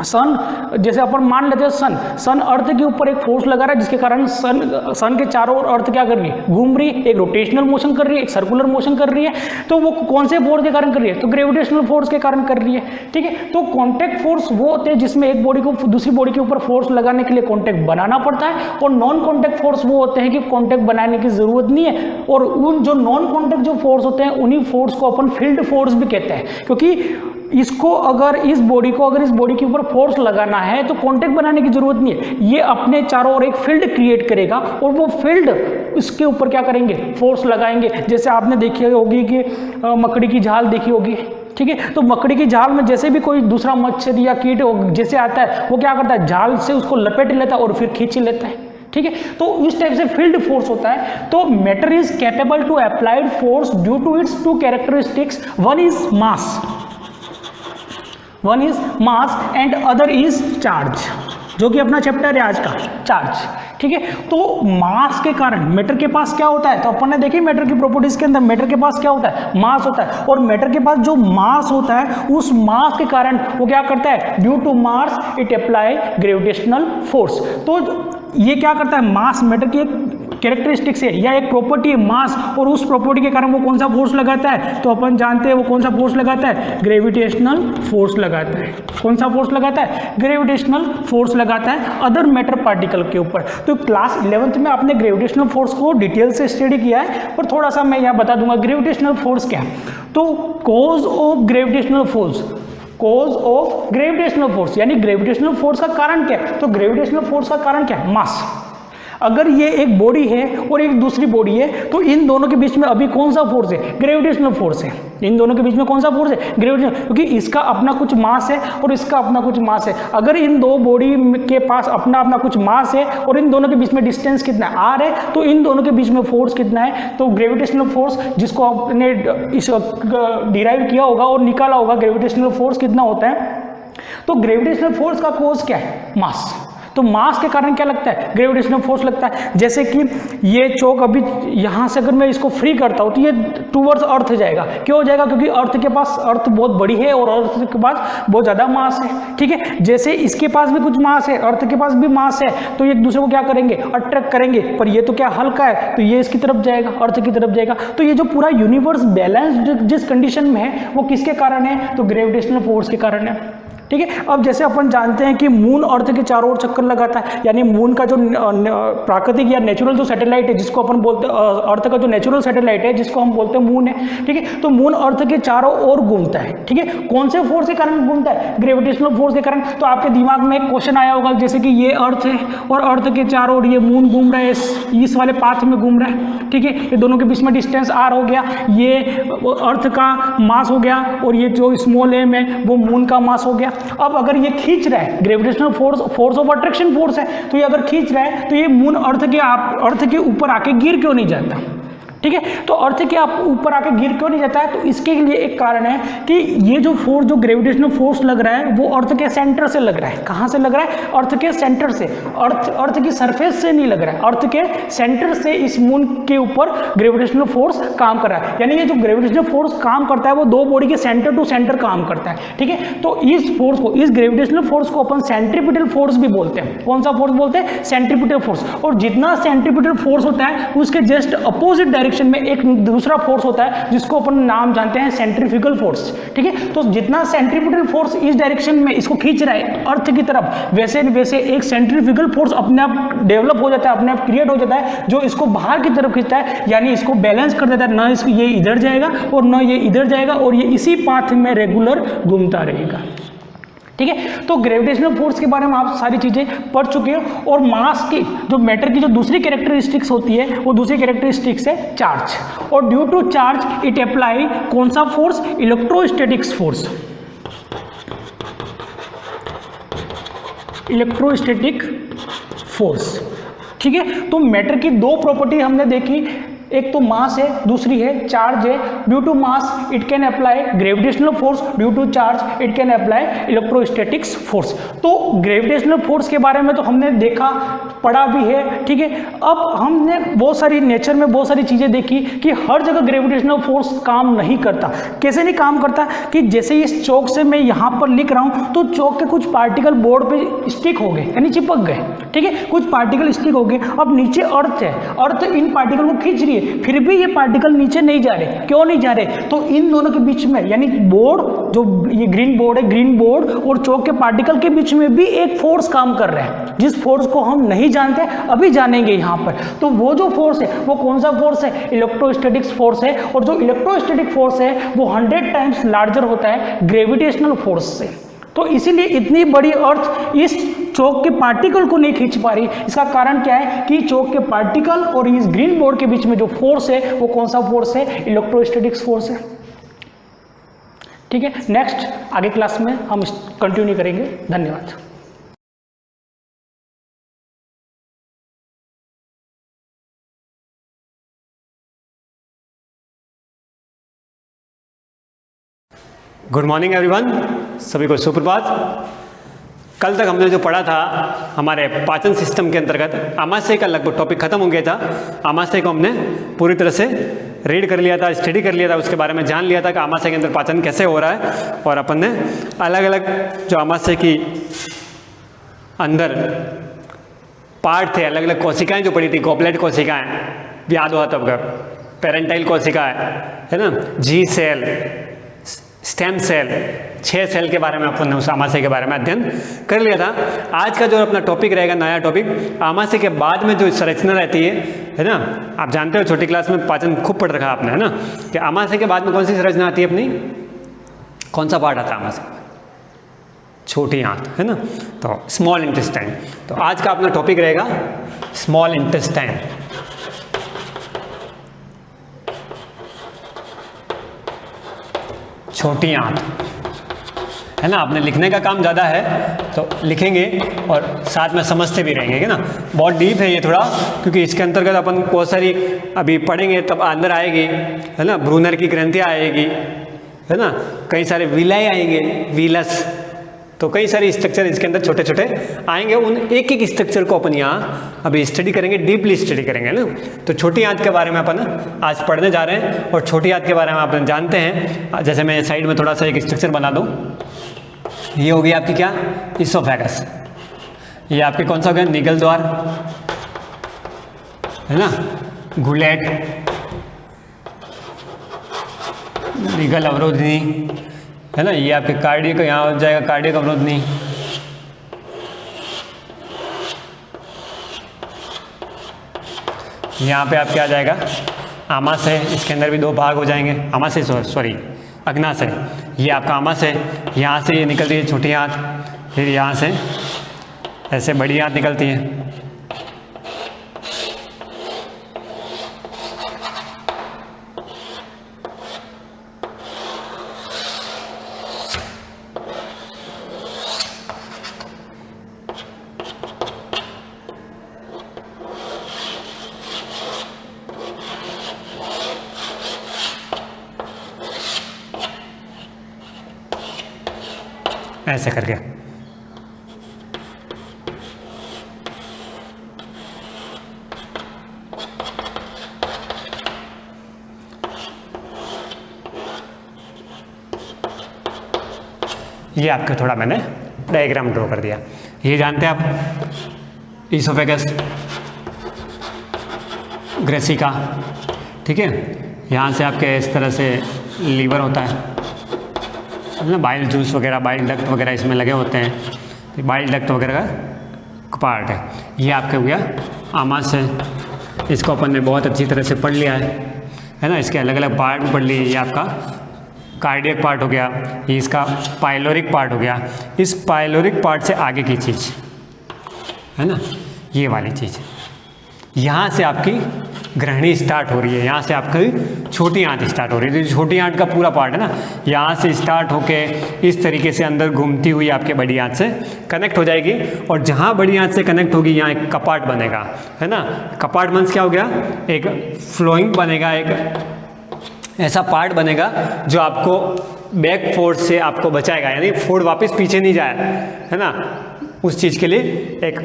सन, जैसे अपन मान लेते हैं सन अर्थ के ऊपर एक फोर्स लगा रहा है, जिसके कारण सन के चारों ओर अर्थ क्या कर रही है, घूम रही है, एक रोटेशनल मोशन कर रही है, एक सर्कुलर मोशन कर रही है। तो वो कौन से फोर्स के कारण कर रही है, तो ग्रेविटेशनल फोर्स के कारण कर रही है, ठीक है। तो कॉन्टैक्ट फोर्स वो होते हैं जिसमें एक बॉडी को दूसरी बॉडी के ऊपर फोर्स लगाने के लिए कॉन्टैक्ट बनाना पड़ता है, और नॉन कॉन्टैक्ट फोर्स वो होते हैं कि कॉन्टैक्ट बनाने की जरूरत नहीं है। और उन जो नॉन कॉन्टैक्ट जो फोर्स होते हैं उन्हीं फोर्स को अपन फील्ड फोर्स भी कहते हैं, क्योंकि इसको अगर इस बॉडी के ऊपर फोर्स लगाना है तो कांटेक्ट बनाने की जरूरत नहीं है, ये अपने चारों ओर एक फील्ड क्रिएट करेगा और वो फील्ड इसके ऊपर क्या करेंगे, फोर्स लगाएंगे। जैसे आपने देखी होगी कि मकड़ी की जाल देखी होगी, ठीक है, तो मकड़ी की जाल में जैसे भी कोई दूसरा मच्छर या कीट जैसे आता है वो क्या करता है, जाल से उसको लपेट लेता है और फिर खींच लेता है, ठीक है। तो इस टाइप से फील्ड फोर्स होता है। तो matter is capable to applied force due to its two characteristics, one is mass and other is charge, जो कि अपना चैप्टर है आज का, चार्ज, ठीक है। तो मास के कारण मैटर के पास क्या होता है, तो अपन ने देखी मैटर की प्रॉपर्टीज के अंदर मैटर के पास क्या होता है, मास होता है, और मैटर के पास जो मास होता है उस मास के कारण वो क्या करता है, due to mass it apply gravitational force. तो ये क्या करता है, मास मैटर की एक कैरेक्टरिस्टिक्स है या एक प्रॉपर्टी है मास, और उस प्रॉपर्टी के कारण वो कौन सा फोर्स लगाता है, तो अपन जानते हैं वो कौन सा फोर्स लगाता है, ग्रेविटेशनल फोर्स लगाता है। कौन सा फोर्स लगाता है, ग्रेविटेशनल फोर्स लगाता है अदर मैटर पार्टिकल के ऊपर। तो क्लास 11th में आपने ग्रेविटेशनल फोर्स को डिटेल से स्टडी किया है, पर थोड़ा सा मैं यहाँ बता दूंगा ग्रेविटेशनल फोर्स क्या है। तो cause of gravitational force, cause of gravitational force यानी ग्रेविटेशनल फोर्स का कारण क्या है, तो ग्रेविटेशनल फोर्स का कारण क्या है, मास। अगर ये एक बॉडी है और एक दूसरी बॉडी है तो इन दोनों के बीच में अभी कौन सा फोर्स है, ग्रेविटेशनल फोर्स है। इन दोनों के बीच में कौन सा फोर्स है, ग्रेविटेशनल, क्योंकि इसका अपना कुछ मास है और इसका अपना कुछ मास है। अगर इन दो बॉडी के पास अपना अपना कुछ मास है और इन दोनों के बीच में डिस्टेंस कितना है, आर है, तो इन दोनों के बीच में फोर्स कितना है, तो ग्रेविटेशनल फोर्स जिसको आपने इस डिराइव किया होगा और निकाला होगा, ग्रेविटेशनल फोर्स कितना होता है। तो ग्रेविटेशनल फोर्स का कॉज क्या है, मास। तो मास के कारण क्या लगता है, ग्रेविटेशनल फोर्स लगता है। जैसे कि ये चौक अभी यहाँ से अगर मैं इसको फ्री करता हूँ तो ये टूवर्ड्स अर्थ जाएगा, क्यों हो जाएगा, क्योंकि अर्थ के पास, अर्थ बहुत बड़ी है और अर्थ के पास बहुत ज़्यादा मास है, ठीक है। जैसे इसके पास भी कुछ मास है, अर्थ के पास भी मास है, तो एक दूसरे को क्या करेंगे, अट्रैक्ट करेंगे। पर ये तो क्या हल्का है, तो ये इसकी तरफ जाएगा, अर्थ की तरफ जाएगा। तो ये जो पूरा यूनिवर्स बैलेंस्ड जिस कंडीशन में है वो किसके कारण है, तो ग्रेविटेशनल फोर्स के कारण है, ठीक है। अब जैसे अपन जानते हैं कि मून अर्थ के चारों ओर चक्कर लगाता है, यानी मून का जो प्राकृतिक या नेचुरल जो सैटेलाइट है जिसको अपन बोलते हैं, अर्थ का जो नेचुरल सैटेलाइट है जिसको हम बोलते हैं मून है, ठीक है। तो मून अर्थ के चारों ओर घूमता है, ठीक है। कौन से फोर्स के कारण घूमता है, ग्रेविटेशनल फोर्स के कारण। तो आपके दिमाग में एक क्वेश्चन आया होगा, जैसे कि ये अर्थ है और अर्थ के चारों ओर ये मून घूम रहा है, इस वाले पाथ में घूम रहा है, ठीक है। ये दोनों के बीच में डिस्टेंस आर हो गया, ये अर्थ का मास हो गया और ये जो स्मॉल एम है वो मून का मास हो गया। अब अगर ये खींच रहा है, gravitational force, force of attraction force है, तो ये अगर खींच रहा है तो ये मून अर्थ के ऊपर आके गिर क्यों नहीं जाता, ठीक है। तो अर्थ के ऊपर आके गिर क्यों नहीं जाता है, तो इसके लिए एक कारण है कि ये जो फोर्स, जो ग्रेविटेशनल फोर्स लग रहा है वो अर्थ के सेंटर से लग रहा है। कहाँ से लग रहा है, अर्थ के सेंटर से, अर्थ की सरफेस से नहीं लग रहा है, अर्थ के सेंटर से इस मून के ऊपर ग्रेविटेशनल फोर्स काम कर रहा है। यानी ये जो ग्रेविटेशनल फोर्स काम करता है वो दो बॉडी के सेंटर टू सेंटर काम करता है, ठीक है। तो इस फोर्स को, इस ग्रेविटेशनल फोर्स को अपन सेंट्रीपिटल फोर्स भी बोलते हैं। कौन सा फोर्स बोलते हैं, सेंट्रीपिटल फोर्स। और जितना सेंट्रीपिटल फोर्स होता है उसके जस्ट अपोजिट डायरेक्शन में एक दूसरा फोर्स होता है जिसको अपन नाम जानते हैं सेंट्रीफ्यूगल फोर्स, ठीक है। तो जितना सेंट्रीपिटल फोर्स इस डायरेक्शन में इसको खींच रहा है अर्थ की तरफ, वैसे वैसे एक सेंट्रीफ्यूगल फोर्स अपने आप डेवलप हो जाता है, अपने आप क्रिएट हो जाता है, जो इसको बाहर की तरफ खींचता है, यानी इसको बैलेंस कर देता है। ना इसको ये इधर जाएगा और ना ये इधर जाएगा और ये इसी पाथ में रेगुलर घूमता रहेगा, ठीक है। तो ग्रेविटेशनल फोर्स के बारे में आप सारी चीजें पढ़ चुके हो। और मास की, जो मैटर की जो दूसरी कैरेक्टरिस्टिक्स होती है वो दूसरी कैरेक्टरिस्टिक्स है चार्ज। और due to charge it apply कौन सा force, electrostatics force, electrostatic force, ठीक है। तो मैटर की दो प्रॉपर्टी हमने देखी, एक तो मास है, दूसरी है चार्ज है। Due to mass it can apply gravitational force, due to charge it can apply electrostatics force. तो ग्रेविटेशनल फोर्स के बारे में तो हमने देखा, पढ़ा भी है, ठीक है। अब हमने बहुत सारी नेचर में बहुत सारी चीज़ें देखी कि हर जगह ग्रेविटेशनल फोर्स काम नहीं करता। कैसे नहीं काम करता, कि जैसे इस चौक से मैं यहाँ पर लिख रहा हूँ तो चौक के कुछ पार्टिकल बोर्ड पे स्टिक हो गए, यानी चिपक गए, ठीक है। कुछ पार्टिकल स्टिक हो गए। अब नीचे अर्थ है, अर्थ इन पार्टिकल को खींच रही है, फिर भी ये पार्टिकल नीचे नहीं जा रहे। क्यों नहीं जा रहे, तो इन दोनों के बीच में, यानी बोर्ड, जो ये ग्रीन बोर्ड है, ग्रीन बोर्ड और चौक के पार्टिकल के बीच में भी एक फोर्स काम कर रहा है, जिस फोर्स को हम नहीं जानते, अभी जानेंगे यहाँ पर। तो वो जो फोर्स है वो कौन सा फोर्स है, इलेक्ट्रोस्टैटिक्स फोर्स है, और जो इलेक्ट्रोस्टैटिक फोर्स है वो 100 टाइम्स लार्जर होता है ग्रेविटेशनल फोर्स से। तो इसीलिए इतनी बड़ी अर्थ इस चौक के पार्टिकल को नहीं खींच पा रही। इसका कारण क्या है कि चौक के पार्टिकल और इस ग्रीन बोर्ड के बीच में जो फोर्स है वो कौन सा फोर्स है, इलेक्ट्रोस्टैटिक्स फोर्स है। ठीक है, नेक्स्ट आगे क्लास में हम कंटिन्यू करेंगे। धन्यवाद। गुड मॉर्निंग एवरीवन, सभी को सुप्रभात। कल तक हमने जो पढ़ा था हमारे पाचन सिस्टम के अंतर्गत आमाशय का लगभग टॉपिक खत्म हो गया था। आमाशय को हमने पूरी तरह से रीड कर लिया था, स्टडी कर लिया था, उसके बारे में जान लिया था कि आमाशय के अंदर पाचन कैसे हो रहा है। और अपन ने अलग अलग जो आमाशय की अंदर पार्ट थे, अलग अलग कोशिकाएं जो पड़ी थी, गॉबलेट कोशिकाएं, याद हुआ तब पेरेंटाइल कोशिकाएं है ना, जी सेल, स्टेम सेल, 6 सेल के बारे में अपन ने उस आमाशय के बारे में अध्ययन कर लिया था। आज का जो अपना टॉपिक रहेगा, नया टॉपिक, आमाशय के बाद में जो संरचना रहती है ना। आप जानते हो छोटी क्लास में पाचन खूब पढ़ रखा आपने, है ना, कि आमाशय के बाद में कौन सी संरचना आती है अपनी, कौन सा पार्ट आता है आमाशय, छोटी आंत, है ना, तो स्मॉल इंटेस्टाइन। तो आज का अपना टॉपिक रहेगा स्मॉल इंटेस्टाइन। छोटी आंत, है ना। आपने लिखने का काम ज़्यादा है तो लिखेंगे और साथ में समझते भी रहेंगे, है ना। बहुत डीप है ये थोड़ा, क्योंकि इसके अंतर्गत अपन बहुत सारी अभी पढ़ेंगे तब अंदर आएगी, है ना। ब्रूनर की ग्रंथियाँ आएगी, है ना, कई सारे विलाय आएंगे, विलस, तो कई सारे स्ट्रक्चर इसके अंदर छोटे छोटे आएंगे। उन एक एक स्ट्रक्चर को अपन यहाँ अभी स्टडी करेंगे, डीपली स्टडी करेंगे ना। तो छोटी आंत के बारे में अपन आज पढ़ने जा रहे हैं, और छोटी आंत के बारे में अपन जानते हैं। जैसे मैं साइड में थोड़ा सा एक स्ट्रक्चर बना दूँ, ये हो गई आपकी क्या, इसोफेगस। ये आपके कौन सा हो गया, निगल द्वार, है ना, गुलेट, निगल अवरोधनी, है ना। ये आपके कार्डियक, यहाँ हो जाएगा कार्डियक अवरोधनी, यहाँ पे आपके आ जाएगा आमाशय। इसके अंदर भी 2 भाग हो जाएंगे, आमाशय सॉरी अग्नाशय। ये आपका आमाशय, यहाँ से ये निकलती है छोटी आंत, फिर यहाँ से ऐसे बड़ी आंत निकलती है। ऐसे करके ये आपके थोड़ा मैंने डायग्राम ड्रॉ कर दिया। ये जानते हैं आप, इसोफेगस, ग्रेसिका, ठीक है। यहाँ से आपके इस तरह से लीवर होता है ना, बाइल जूस वगैरह, बाइल डक्ट वगैरह इसमें लगे होते हैं। बाइल डक्ट वगैरह का पार्ट है। ये आपके हो गया आमाशय। इसको अपन ने बहुत अच्छी तरह से पढ़ लिया है ना। इसके अलग अलग पार्ट पढ़ लिए। ये आपका कार्डियक पार्ट हो गया, ये इसका पाइलोरिक पार्ट हो गया। इस पाइलोरिक पार्ट से आगे की चीज़ है ना, ये वाली चीज़, यहाँ से आपकी ग्रहणी स्टार्ट हो रही है। यहाँ से आपकी छोटी आंत स्टार्ट हो रही है। तो छोटी आंत का पूरा पार्ट है ना, यहाँ से स्टार्ट होके इस तरीके से अंदर घूमती हुई आपके बड़ी आंत से कनेक्ट हो जाएगी। और जहाँ बड़ी आंत से कनेक्ट होगी यहाँ एक कपाट बनेगा, है ना। कपाट मीन्स क्या हो गया, एक फ्लोइंग बनेगा, एक ऐसा पार्ट बनेगा जो आपको बैक फोर्स से आपको बचाएगा, यानी फूड वापस पीछे नहीं जाए, है ना। उस चीज़ के लिए एक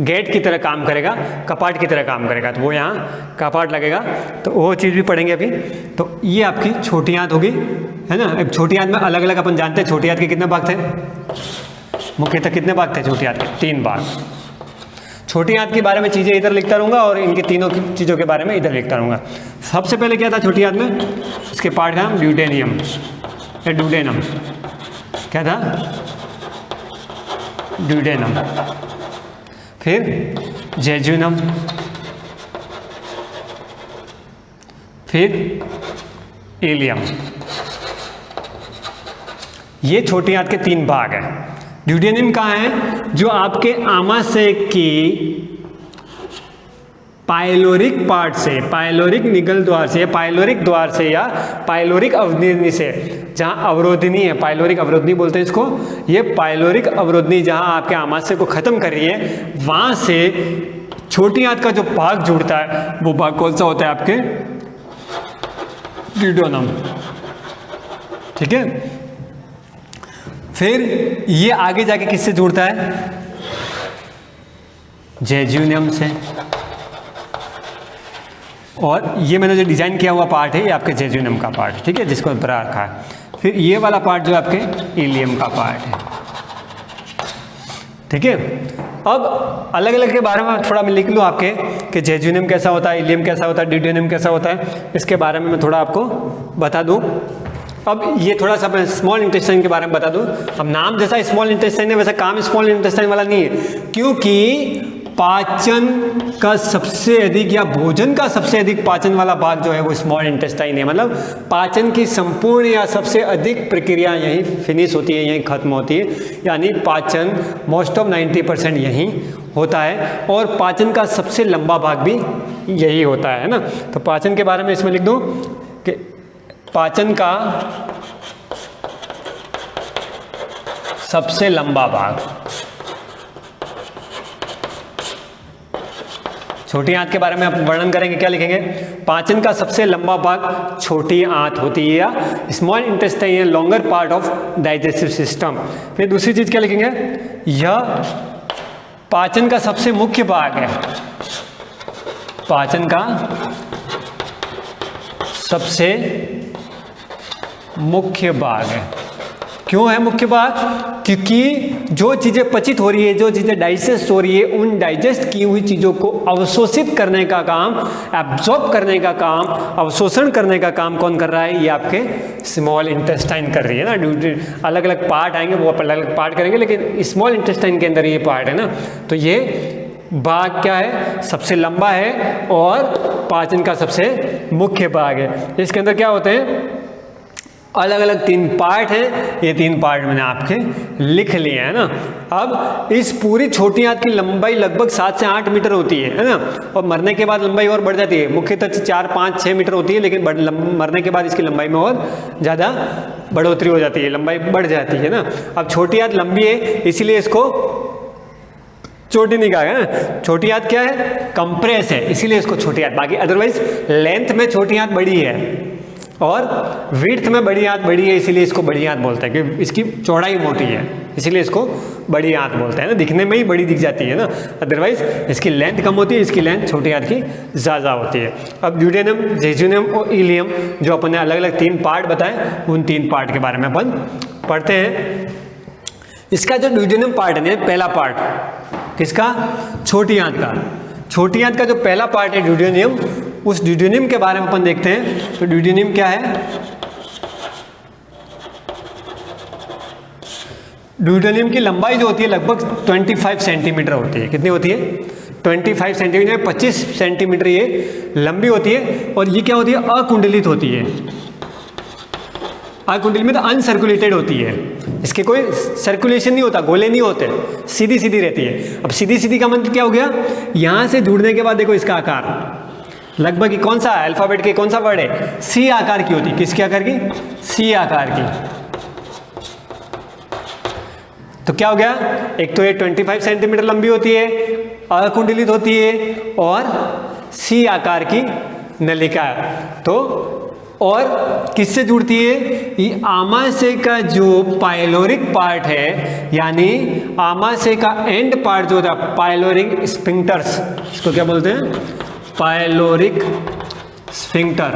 गेट की तरह काम करेगा, कपाट की तरह काम करेगा। तो वो यहाँ कपाट लगेगा, तो वो चीज़ भी पढ़ेंगे अभी। तो ये आपकी छोटी आंत होगी, है ना। अब छोटी आंत में अलग अलग अपन जानते हैं छोटी आंत के कितने भाग थे, मुख्यतः कितने भाग थे छोटी आंत के, 3 भाग। छोटी आंत के बारे में चीज़ें इधर लिखता रहूँगा और इनकी तीनों चीज़ों के बारे में इधर लिखता रहूँगा। सबसे पहले क्या था छोटी आंत में, इसके पार्ट का नाम ड्यूडेनियम या ड्यूडेनम। क्या था, ड्यूडेनम। फिर जेजुनम, फिर इलियम। ये छोटी आंत के 3 भाग हैं। ड्यूडेनम कहाँ है? जो आपके आमाशय की पाइलोरिक पार्ट से, पाइलोरिक निगल द्वार से, पाइलोरिक द्वार से या पाइलोरिक अवरोधनी से, जहाँ अवरोधनी है, पाइलोरिक अवरोधनी बोलते हैं इसको, ये पाइलोरिक अवरोधनी जहाँ आपके आमाशय को खत्म कर रही है, वहाँ से छोटी आंत का जो भाग जुड़ता है वो भाग कौन सा होता है? आपके ड्यूडेनम। ठीक है, फिर ये आगे जाके किससे जुड़ता है? जेजुनम से। और ये मैंने जो डिजाइन किया हुआ पार्ट है ये आपके जेजुनम का पार्ट, ठीक है, जिसको बना रखा है। फिर ये वाला पार्ट जो आपके इलियम का पार्ट है। ठीक है, अब अलग अलग के बारे में थोड़ा मैं लिख लूँ आपके कि जेजुनम कैसा होता है, इलियम कैसा होता है, ड्यूडेनम कैसा होता है, इसके बारे में मैं थोड़ा आपको बता दूँ। अब ये थोड़ा सा मैं स्मॉल इंटेस्टाइन के बारे में बता दूँ। अब नाम जैसा स्मॉल इंटेस्टाइन है वैसा काम स्मॉल इंटेस्टाइन वाला नहीं है, क्योंकि पाचन का सबसे अधिक या भोजन का सबसे अधिक पाचन वाला भाग जो है वो स्मॉल इंटेस्टाइन है। मतलब पाचन की संपूर्ण या सबसे अधिक प्रक्रिया यहीं फिनिश होती है, यहीं खत्म होती है, यानी पाचन मोस्ट ऑफ 90% यहीं होता है, और पाचन का सबसे लंबा भाग भी यही होता है ना। तो पाचन के बारे में इसमें लिख दो कि पाचन का सबसे लंबा भाग, छोटी आंत के बारे में आप वर्णन करेंगे, क्या लिखेंगे? पाचन का सबसे लंबा भाग छोटी आंत होती है, या small intestine, longer part of digestive system. फिर दूसरी चीज क्या लिखेंगे? यह पाचन का सबसे मुख्य भाग है, पाचन का सबसे मुख्य भाग है। क्यों है मुख्य भाग? क्योंकि जो चीज़ें पचित हो रही है, जो चीज़ें डाइजेस्ट हो रही है, उन डाइजेस्ट की हुई चीज़ों को अवशोषित करने का काम, एब्जॉर्ब करने का काम, अवशोषण करने का काम कौन कर रहा है? ये आपके स्मॉल इंटेस्टाइन कर रही है ना। अलग अलग पार्ट आएंगे, वो अलग अलग पार्ट करेंगे, लेकिन स्मॉल इंटेस्टाइन के अंदर ये पार्ट है ना। तो ये भाग क्या है? सबसे लंबा है और पाचन का सबसे मुख्य भाग है। इसके अंदर क्या होते हैं? अलग अलग 3 पार्ट हैं। ये 3 पार्ट मैंने आपके लिख लिए हैं ना। अब इस पूरी छोटी आंत की लंबाई लगभग 7 से 8 मीटर होती है ना, और मरने के बाद लंबाई और बढ़ जाती है। मुख्यतः 4, 5, 6 मीटर होती है, लेकिन मरने के बाद इसकी लंबाई में और ज़्यादा बढ़ोतरी हो जाती है, लंबाई बढ़ जाती है ना। अब छोटी आंत लंबी है, इसीलिए इसको छोटी नहीं कहा है ना। छोटी आंत क्या है? कंप्रेस है, इसीलिए इसको छोटी आंत। बाकी अदरवाइज लेंथ में छोटी आंत बड़ी है और विड्थ में बड़ी आंत बड़ी है, इसीलिए इसको बड़ी आंत बोलते हैं, क्योंकि इसकी चौड़ाई मोटी है, इसीलिए इसको बड़ी आंत बोलते हैं ना। दिखने में ही बड़ी दिख जाती है ना, अदरवाइज इसकी लेंथ कम होती है, इसकी लेंथ छोटी आंत की ज़्यादा होती है। अब ड्यूडेनम, जेजुनम और इलियम जो अपन ने अलग अलग 3 पार्ट बताए, उन 3 पार्ट के बारे में अपन पढ़ते हैं। इसका जो ड्यूडेनम पार्ट है, पहला पार्ट किसका? छोटी आंत का। छोटी आंत का जो पहला पार्ट है ड्यूडेनियम, उस ड्यूडेनियम के बारे में अपन देखते हैं। तो ड्यूडेनियम क्या है? ड्यूडेनियम की लंबाई जो होती है लगभग 25 सेंटीमीटर होती है। कितनी होती है? 25 सेंटीमीटर, 25 सेंटीमीटर ये लंबी होती है। और ये क्या होती है? अकुंडलित होती है। अकुंडलित में तो अनसर्कुलेटेड होती है, इसके कोई सर्कुलेशन नहीं होता, गोले नहीं होते, सीधी सीधी रहती है। अब सीधी सीधी का मतलब क्या हो गया? यहां से जुड़ने के बाद देखो इसका आकार लगभग ही कौन सा अल्फाबेट के कौन सा वर्ड है? सी आकार की होती है। किसके आकार की? सी आकार की। तो क्या हो गया? एक तो ये 25 सेंटीमीटर लंबी होती है, अकुंडलित होती है और सी आकार की नलिका। तो और किससे जुड़ती है? ये आमाशय का जो पाइलोरिक पार्ट है, यानी आमाशय का एंड पार्ट जो होता है, पाइलोरिक स्फिंक्टर्स, इसको क्या बोलते हैं? Pyloric sphincter.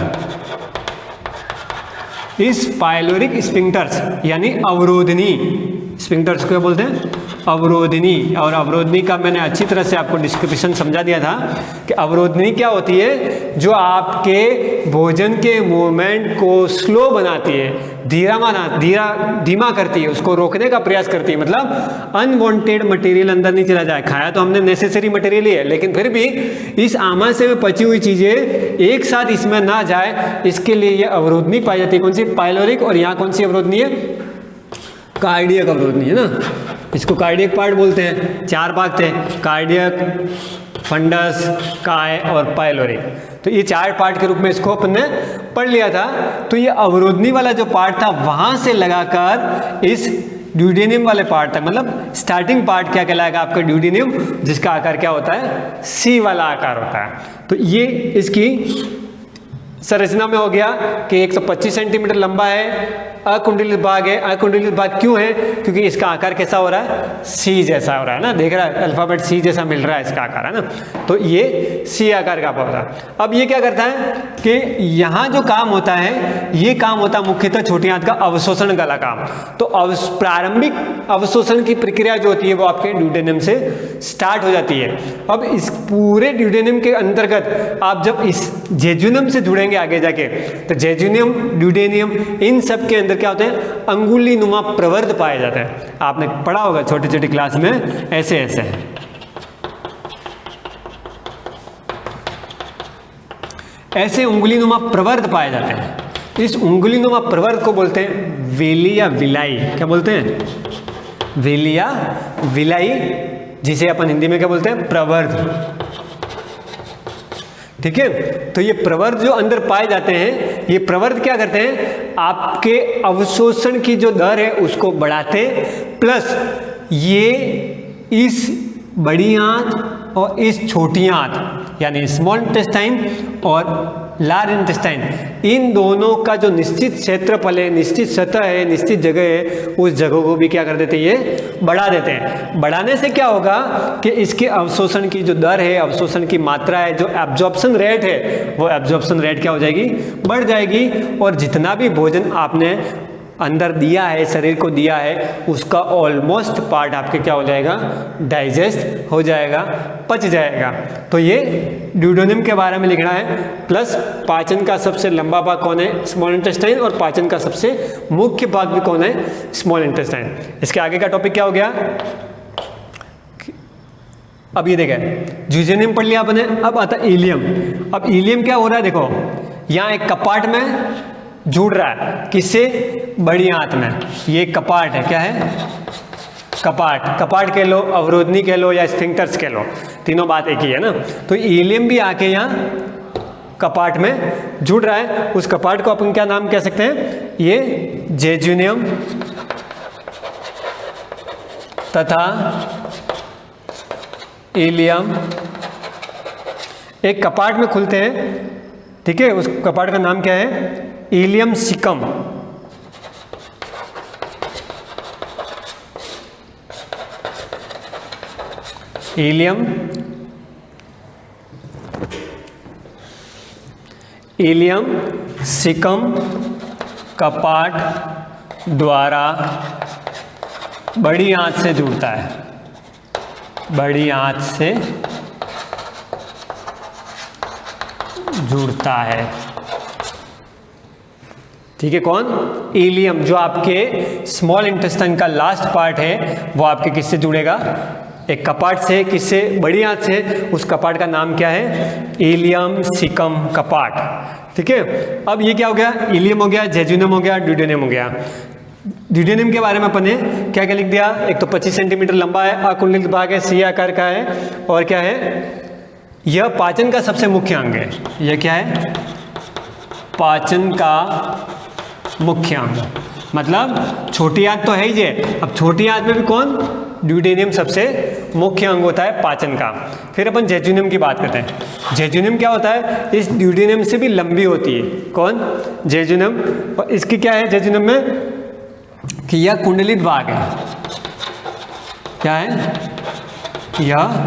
इस पाइलोरिक स्फिंक्टर्स यानी अवरोधनी स्फिंक्टर्स को क्या बोलते हैं? अवरोधिनी। और अवरोधिनी का मैंने अच्छी तरह से आपको डिस्क्रिप्शन समझा दिया था कि अवरोधिनी क्या होती है, जो आपके भोजन के मूवमेंट को स्लो बनाती है, धीमा करती है, उसको रोकने का प्रयास करती है। मतलब अनवांटेड मटेरियल अंदर नहीं चला जाए। खाया तो हमने नेसेसरी मटेरियल ही है, लेकिन फिर भी इस आमाशय में पची हुई चीजें एक साथ इसमें ना जाए, इसके लिए ये अवरोधनी पाई जाती है। कौन सी? पाइलोरिक। और यहाँ कौन सी अवरोधनी है? कार्डियक अवरोधनी है ना। इसको कार्डियक पार्ट बोलते हैं। 4 भाग थे, कार्डियक, फंडस, काय और पाइलोरिक। तो ये 4 पार्ट के रूप में इसको अपन ने पढ़ लिया था। तो ये अवरोधनी वाला जो पार्ट था वहां से लगाकर इस ड्यूडेनियम वाले पार्ट तक, मतलब स्टार्टिंग पार्ट क्या कहलाएगा आपका? ड्यूडेनियम, जिसका आकार क्या होता है? सी वाला आकार होता है। तो ये इसकी संरचना में हो गया कि 125 सेंटीमीटर लंबा है, अकुंडलित भाग है। अकुंडलित भाग क्यों है? क्योंकि इसका आकार कैसा हो रहा है? सी जैसा हो रहा है ना। देख रहा है अल्फाबेट सी जैसा मिल रहा है इसका आकार, है ना। तो ये सी आकार का पौधा। अब ये क्या करता है कि यहाँ जो काम होता है, ये काम होता है मुख्यतः छोटी आंत का अवशोषण वाला काम। तो प्रारंभिक अवशोषण की प्रक्रिया जो होती है वो आपके ड्यूडेनियम से स्टार्ट हो जाती है। अब इस पूरे ड्यूडेनियम के अंतर्गत आप जब इस जेजुनियम से जुड़ेंगे आगे जाके, तो जेजुनियम, ड्यूडेनियम, इन सब के अंदर क्या होते हैं? अंगुली नुमा प्रवर्ध पाए जाते हैं। आपने पढ़ा होगा छोटी छोटी क्लास में, ऐसे ऐसे ऐसे उंगलीनुमा प्रवर्ध पाए जाते हैं। इस उंगलीनुमा प्रवर्ध को बोलते हैं वेली या विलाई। क्या बोलते हैं? वेली या विलाई, जिसे अपन हिंदी में क्या बोलते हैं? प्रवर्ध। ठीक है। तो ये प्रवर्ध जो अंदर पाए जाते हैं, ये प्रवर्ध क्या करते हैं? आपके अवशोषण की जो दर है उसको बढ़ाते हैं, प्लस ये इस बड़ी आंत और इस छोटी आंत यानी स्मॉल इंटेस्टाइन और लार्ज इंटेस्टाइन, इन दोनों का जो निश्चित क्षेत्रफल है, निश्चित सतह है, निश्चित जगह है, उस जगह को भी क्या कर देते हैं? ये बढ़ा देते हैं। बढ़ाने से क्या होगा कि इसके अवशोषण की जो दर है, अवशोषण की मात्रा है, जो एब्जॉर्प्शन रेट है, वो एब्जॉर्प्शन रेट क्या हो जाएगी? बढ़ जाएगी। और जितना भी भोजन आपने अंदर दिया है, शरीर को दिया है, उसका ऑलमोस्ट पार्ट आपके क्या हो जाएगा? डाइजेस्ट हो जाएगा, पच जाएगा। तो ये ड्यूडेनियम के बारे में लिखना है। प्लस पाचन का सबसे लंबा भाग कौन है? Small intestine. और पाचन का सबसे मुख्य भाग भी कौन है? Small intestine. इसके आगे का टॉपिक क्या हो गया? अब ये देखें, ज्यूजेनियम पढ़ लिया आपने। अब आता इलियम। अब इलियम क्या हो रहा है? देखो, यहाँ एक कपाट में जुड़ रहा है, किससे? बड़ी आंत में। ये कपाट है, क्या है? कपाट। कपाट कह लो, अवरोधनी कह लो, या स्फिंक्टर्स कह लो, तीनों बात एक ही है ना। तो इलियम भी आके यहाँ कपाट में जुड़ रहा है। उस कपाट को अपन क्या नाम कह सकते हैं? ये जेजुनियम तथा इलियम एक कपाट में खुलते हैं। ठीक है। उस कपाट का नाम क्या है? इलियम सिकम। इलियम सिकम कपाट द्वारा बड़ी आंत से जुड़ता है। बड़ी आंत से जुड़ता है। ठीक है। कौन? इलियम, जो आपके स्मॉल इंटेस्टाइन का लास्ट पार्ट है, वो आपके किससे जुड़ेगा? एक कपाट से। किससे? बड़ी आंत से। उस कपाट का नाम क्या है? इलियम सिकम कपाट। ठीक है। अब ये क्या हो गया? इलियम हो गया, जेजुनियम हो गया, ड्यूडेनियम हो गया। ड्यूडेनियम के बारे में अपन ने क्या क्या लिख दिया? एक तो 25 सेंटीमीटर लंबा है, अकुंडलित भाग है, सी आकार का है, और क्या है? यह पाचन का सबसे मुख्य अंग है। यह क्या है? पाचन का मुख्य अंग। मतलब छोटी आंत तो है ही है। अब छोटी आंत में भी कौन? ड्यूडेनियम सबसे मुख्य अंग होता है पाचन का। फिर अपन जेजुनियम की बात करते हैं। जेजुनियम क्या होता है? इस ड्यूडेनियम से भी लंबी होती है। कौन? जेजुनियम। और इसकी क्या है जेजुनियम में? कि यह कुंडलित भाग है। क्या है? यह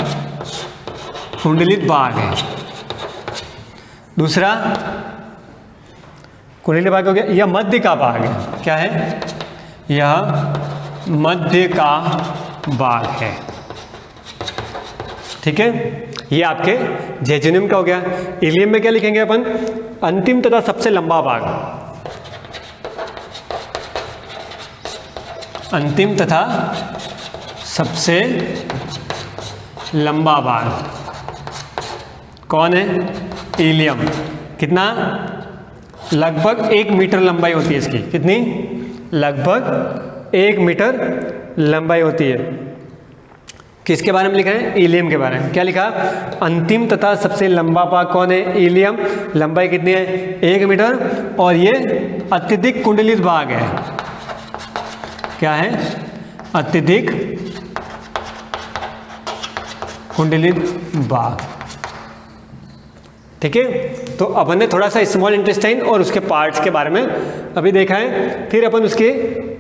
कुंडलित भाग है। दूसरा कुंडलित भाग हो गया। यह मध्य का भाग है। क्या है? यह मध्य का भाग है। ठीक है, ये आपके जेजुनियम का हो गया। इलियम में क्या लिखेंगे अपन? अंतिम तथा सबसे लंबा भाग। अंतिम तथा सबसे लंबा भाग कौन है? इलियम। कितना? लगभग 1 मीटर लंबाई होती है इसकी। कितनी? लगभग 1 मीटर लंबाई होती है। किसके बारे में लिखा है? इलियम के बारे में। क्या लिखा? अंतिम तथा सबसे लंबा भाग कौन है? इलियम। लंबाई कितनी है? 1 मीटर। और ये अत्यधिक कुंडलित भाग है। क्या है? अत्यधिक कुंडलित भाग। ठीक है, तो अपन ने थोड़ा सा स्मॉल इंटेस्टाइन और उसके पार्ट्स के बारे में अभी देखा है। फिर अपन उसके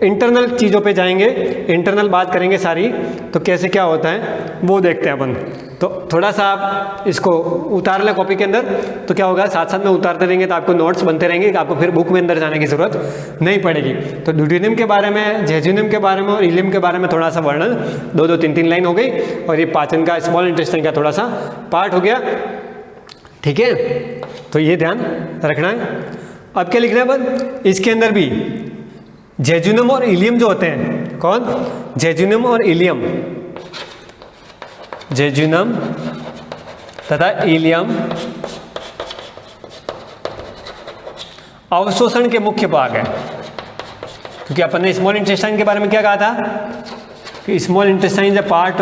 इंटरनल चीज़ों पे जाएंगे, इंटरनल बात करेंगे सारी, तो कैसे क्या होता है वो देखते हैं अपन। तो थोड़ा सा आप इसको उतार लें कॉपी के अंदर, तो क्या होगा, साथ साथ में उतारते रहेंगे तो आपको नोट्स बनते रहेंगे, आपको फिर बुक में अंदर जाने की ज़रूरत नहीं पड़ेगी। तो ड्यूटेरियम के बारे में, जेजुनियम के बारे में और इलियम के बारे में थोड़ा सा वर्णन, 2-2, 3-3 लाइन हो गई। और ये पाचन का, स्मॉल इंटेस्टाइन का थोड़ा सा पार्ट हो गया। ठीक है, तो ये ध्यान रखना है। अब क्या लिखना है अपन? इसके अंदर भी जेजुनियम और इलियम जो होते हैं, कौन? जेजुनियम और इलियम। जेजुनियम तथा इलियम अवशोषण के मुख्य भाग है। क्योंकि अपन ने स्मॉल इंटेस्टाइन के बारे में क्या कहा था कि small intestine is a part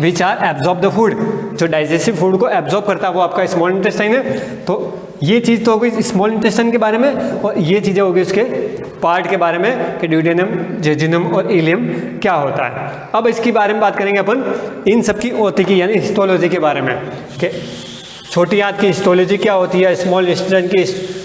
which are absorb the food. जो डाइजेस्टिव फूड को एब्जॉर्ब करता है वो आपका स्मॉल इंटेस्टाइन है। तो ये चीज़ तो हो गई स्मॉल इंटेस्टाइन के बारे में, और ये चीज़ें हो गई उसके पार्ट के बारे में कि ड्यूटेरियम, जेजुनियम और इलियम क्या होता है। अब इसके बारे में बात करेंगे अपन इन सब की ओतिकी यानी हिस्टोलॉजी के बारे में कि छोटी आंत की हिस्टोलॉजी क्या होती है, स्मॉल इंटेस्टाइन की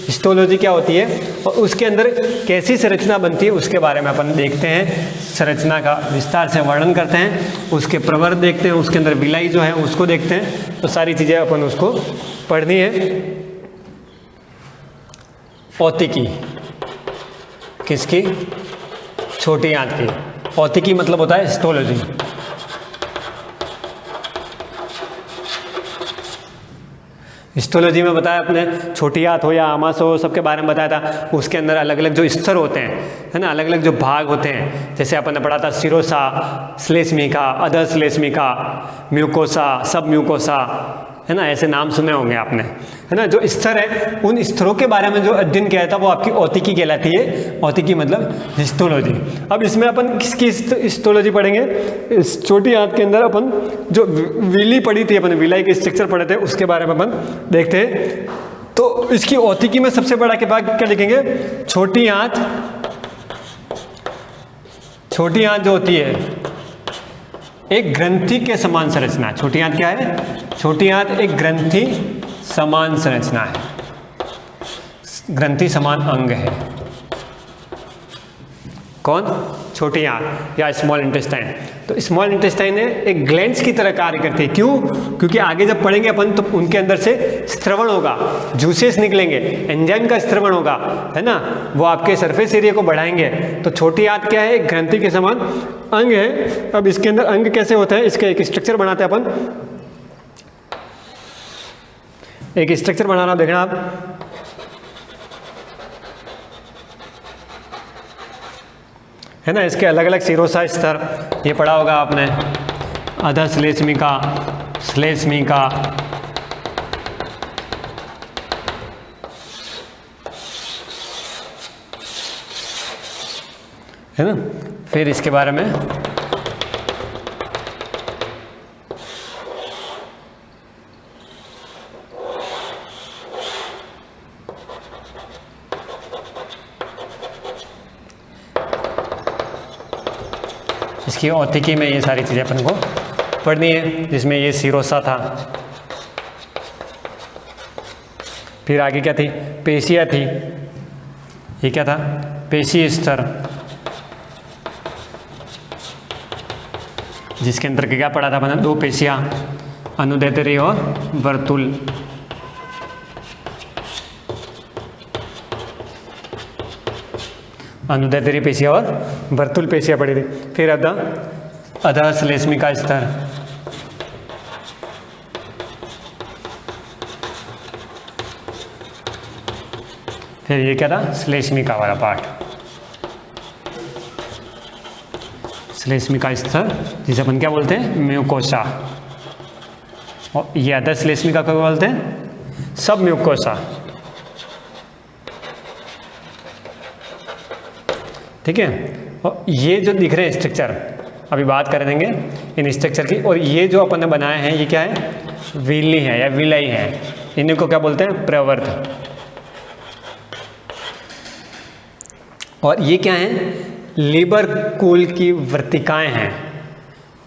हिस्टोलॉजी क्या होती है, और उसके अंदर कैसी संरचना बनती है उसके बारे में अपन देखते हैं। संरचना का विस्तार से वर्णन करते हैं, उसके प्रवर्त देखते हैं, उसके अंदर विलाई जो है उसको देखते हैं। तो सारी चीज़ें अपन उसको पढ़नी है। औतिकी किसकी? छोटी आंत की। औतिकी मतलब होता है हिस्टोलॉजी। हिस्टोलॉजी में बताया अपने, छोटी आंत हो या आमाशय हो, सबके बारे में बताया था। उसके अंदर अलग अलग जो स्तर होते हैं, है ना, अलग अलग जो भाग होते हैं। जैसे अपन ने पढ़ा था सिरोसा, श्लेष्मिका, अधश्लेष्मिका, म्यूकोसा, सब म्यूकोसा, है ना, ऐसे नाम सुने होंगे आपने, है ना। जो स्तर है उन स्तरों के बारे में जो अध्ययन किया था वो आपकी औतिकी कहलाती है। औतिकी मतलब हिस्टोलॉजी। अब इसमें अपन किसकी हिस्टोलॉजी पढ़ेंगे? इस छोटी आंत के अंदर अपन जो विली पढ़ी थी, अपन विलाई के स्ट्रक्चर पढ़े थे, उसके बारे में अपन देखते हैं। तो इसकी औतिकी में सबसे बड़ा के भाग क्या लिखेंगे? छोटी आंत। छोटी आंत जो होती है एक ग्रंथि के समान संरचना। छोटी आंत क्या है? छोटी आंत एक ग्रंथि समान संरचना है, ग्रंथि समान अंग है। कौन? छोटी आंत या स्मॉल इंटेस्टाइन। तो स्मॉल इंटेस्टाइन एक ग्लैंड्स की तरह कार्य करती है। क्यों? क्योंकि आगे जब पढ़ेंगे अपन तो उनके अंदर से स्त्रवण होगा, जूसेस निकलेंगे, एंजाइम का स्त्रवण होगा, है ना, वो आपके सरफेस एरिया को बढ़ाएंगे। तो छोटी आंत क्या है? एक ग्रंथि के समान अंग है। अब इसके अंदर अंग कैसे होता है, इसका एक स्ट्रक्चर बनाते हैं अपन। एक स्ट्रक्चर बनाना देखना आप। है ना, इसके अलग अलग सिरोसा स्तर, ये पढ़ा होगा आपने। अधश्लेष्मिका, श्लेष्मिका, है ना। फिर इसके बारे में इसकी औतिकी में ये सारी चीज़ें अपन को पढ़नी है, जिसमें ये सिरोसा था। फिर आगे क्या थी? पेशियाँ थी। ये क्या था? पेशी स्तर, जिसके अंदर क्या पढ़ा था अपन? 2 पेशियाँ, अनुदैर्ध्य और वर्तुल। अनुदैर्ध्य पेशियाँ और वर्तुल पेशियाँ पड़ी थी। फिर अधः श्लेष्मिका स्तर, फिर ये क्या था, श्लेष्मिका वाला पार्ट, श्लेष्मिका स्तर जिसे अपन क्या बोलते हैं, म्यूकोसा। और ये अधः श्लेष्मिका को बोलते हैं सब म्यूकोसा। ठीक है, और ये जो दिख रहे हैं स्ट्रक्चर, अभी बात कर देंगे इन स्ट्रक्चर की। और ये जो अपन ने बनाए हैं ये क्या है, विली है या विलाई है, इन्हीं को क्या बोलते हैं, प्रवर्त। और ये क्या है, लीबर कुल की वर्तिकाएं हैं।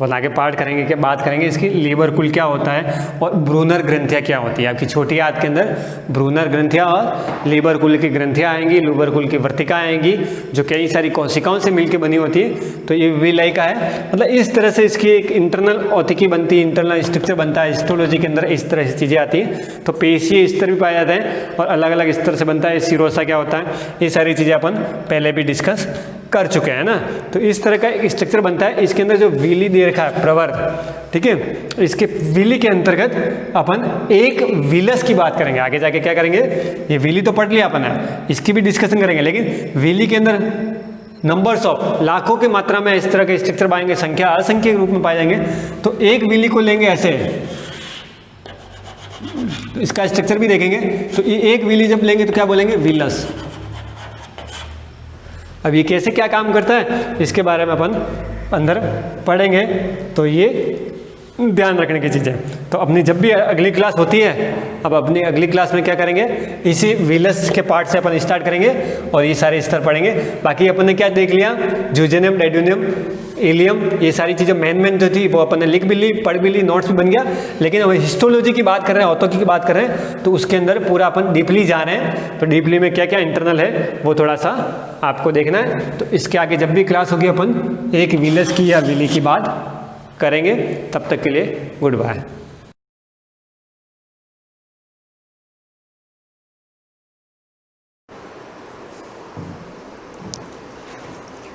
और आगे पार्ट करेंगे कि बात करेंगे इसकी, लीबर कुल क्या होता है और ब्रूनर ग्रंथियाँ क्या होती है। आपकी छोटी आंत के अंदर ब्रूनर ग्रंथियाँ और लीबर कुल की ग्रंथियाँ आएंगी, लीबर कुल की वर्तिका आएंगी जो कई सारी कोशिकाओं से मिलकर बनी होती है। तो ये विलाई का है, मतलब इस तरह से इसकी एक इंटरनल औतिकी बनती है, इंटरनल स्ट्रक्चर बनता है। हिस्टोलॉजी के अंदर इस तरह से चीज़ें आती हैं। तो पेशीय स्तर भी पाए जाते हैं और अलग अलग स्तर से बनता है। सिरोसा क्या होता है, ये सारी चीज़ें अपन पहले भी डिस्कस कर चुके हैं ना। तो इस तरह का एक स्ट्रक्चर बनता है। इसके अंदर जो विली दे रखा है, प्रवर्त, ठीक है, इसके विली के अंतर्गत अपन एक विलस की बात करेंगे। आगे जाके क्या करेंगे, ये विली तो पढ़ लिया अपन है, इसकी भी डिस्कशन करेंगे। लेकिन विली के अंदर नंबर्स ऑफ, लाखों की मात्रा में इस तरह के स्ट्रक्चर पाएंगे, संख्या असंख्य रूप में पाए जाएंगे। तो एक विली को लेंगे ऐसे, तो इसका स्ट्रक्चर भी देखेंगे। तो ये एक विली जब लेंगे तो क्या बोलेंगे, विलस। अब ये कैसे क्या काम करता है इसके बारे में अपन अंदर पढ़ेंगे। तो ये ध्यान रखने की चीज़ें। तो अपनी जब भी अगली क्लास होती है, अब अपनी अगली क्लास में क्या करेंगे, इसी विलस के पार्ट से अपन स्टार्ट करेंगे और ये सारे स्तर पढ़ेंगे। बाकी अपन ने क्या देख लिया, जूजेनियम, डाइड्यूनियम, इलियम, ये सारी चीज़ें मेन जो थी वो अपन ने लिख भी ली, पढ़ भी ली, नोट्स भी बन गया। लेकिन अब हिस्टोलॉजी की बात कर रहे हैं, औतोकी की बात कर रहे हैं, तो उसके अंदर पूरा अपन डीपली जा रहे हैं। तो डीपली में क्या क्या इंटरनल है वो थोड़ा सा आपको देखना है। तो इसके आगे जब भी क्लास होगी अपन एक विलस की या विली की बात करेंगे। तब तक के लिए good bye.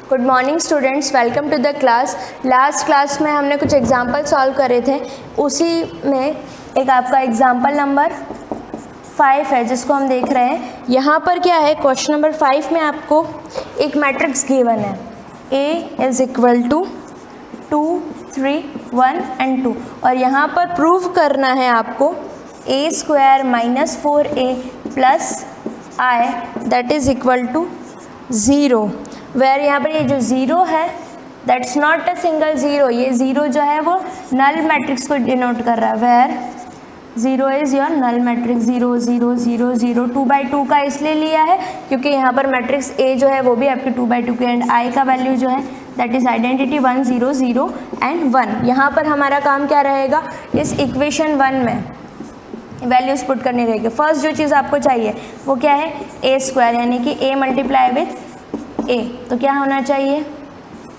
Good morning students, welcome to the class. Last class में हमने कुछ एग्जाम्पल सॉल्व करे थे, उसी में एक आपका एग्जाम्पल नंबर 5 है जिसको हम देख रहे हैं। यहाँ पर क्या है, क्वेश्चन नंबर 5 में आपको एक मैट्रिक्स गिवन है, A is equal to 2, 3, 1 and 2। और यहाँ पर प्रूव करना है आपको a square minus 4a plus I that is equal to 0। Where यहाँ पर ये जो 0 है दैट्स नॉट अ सिंगल 0, ये 0 जो है वो नल मैट्रिक्स को डिनोट कर रहा है। Where 0 is your null matrix, 0 0 0 0। 2/2 का इसलिए लिया है क्योंकि यहाँ पर मैट्रिक्स A जो है वो भी आपकी 2/2 की, एंड I का वैल्यू जो है दैट इज़ आइडेंटिटी 1 0 0 एंड 1। यहाँ पर हमारा काम क्या रहेगा, इस इक्वेशन 1 में वैल्यूज पुट करनी रहेगी। फर्स्ट जो चीज़ आपको चाहिए वो क्या है, A स्क्वायर, यानी कि A मल्टीप्लाई विथ A। तो क्या होना चाहिए,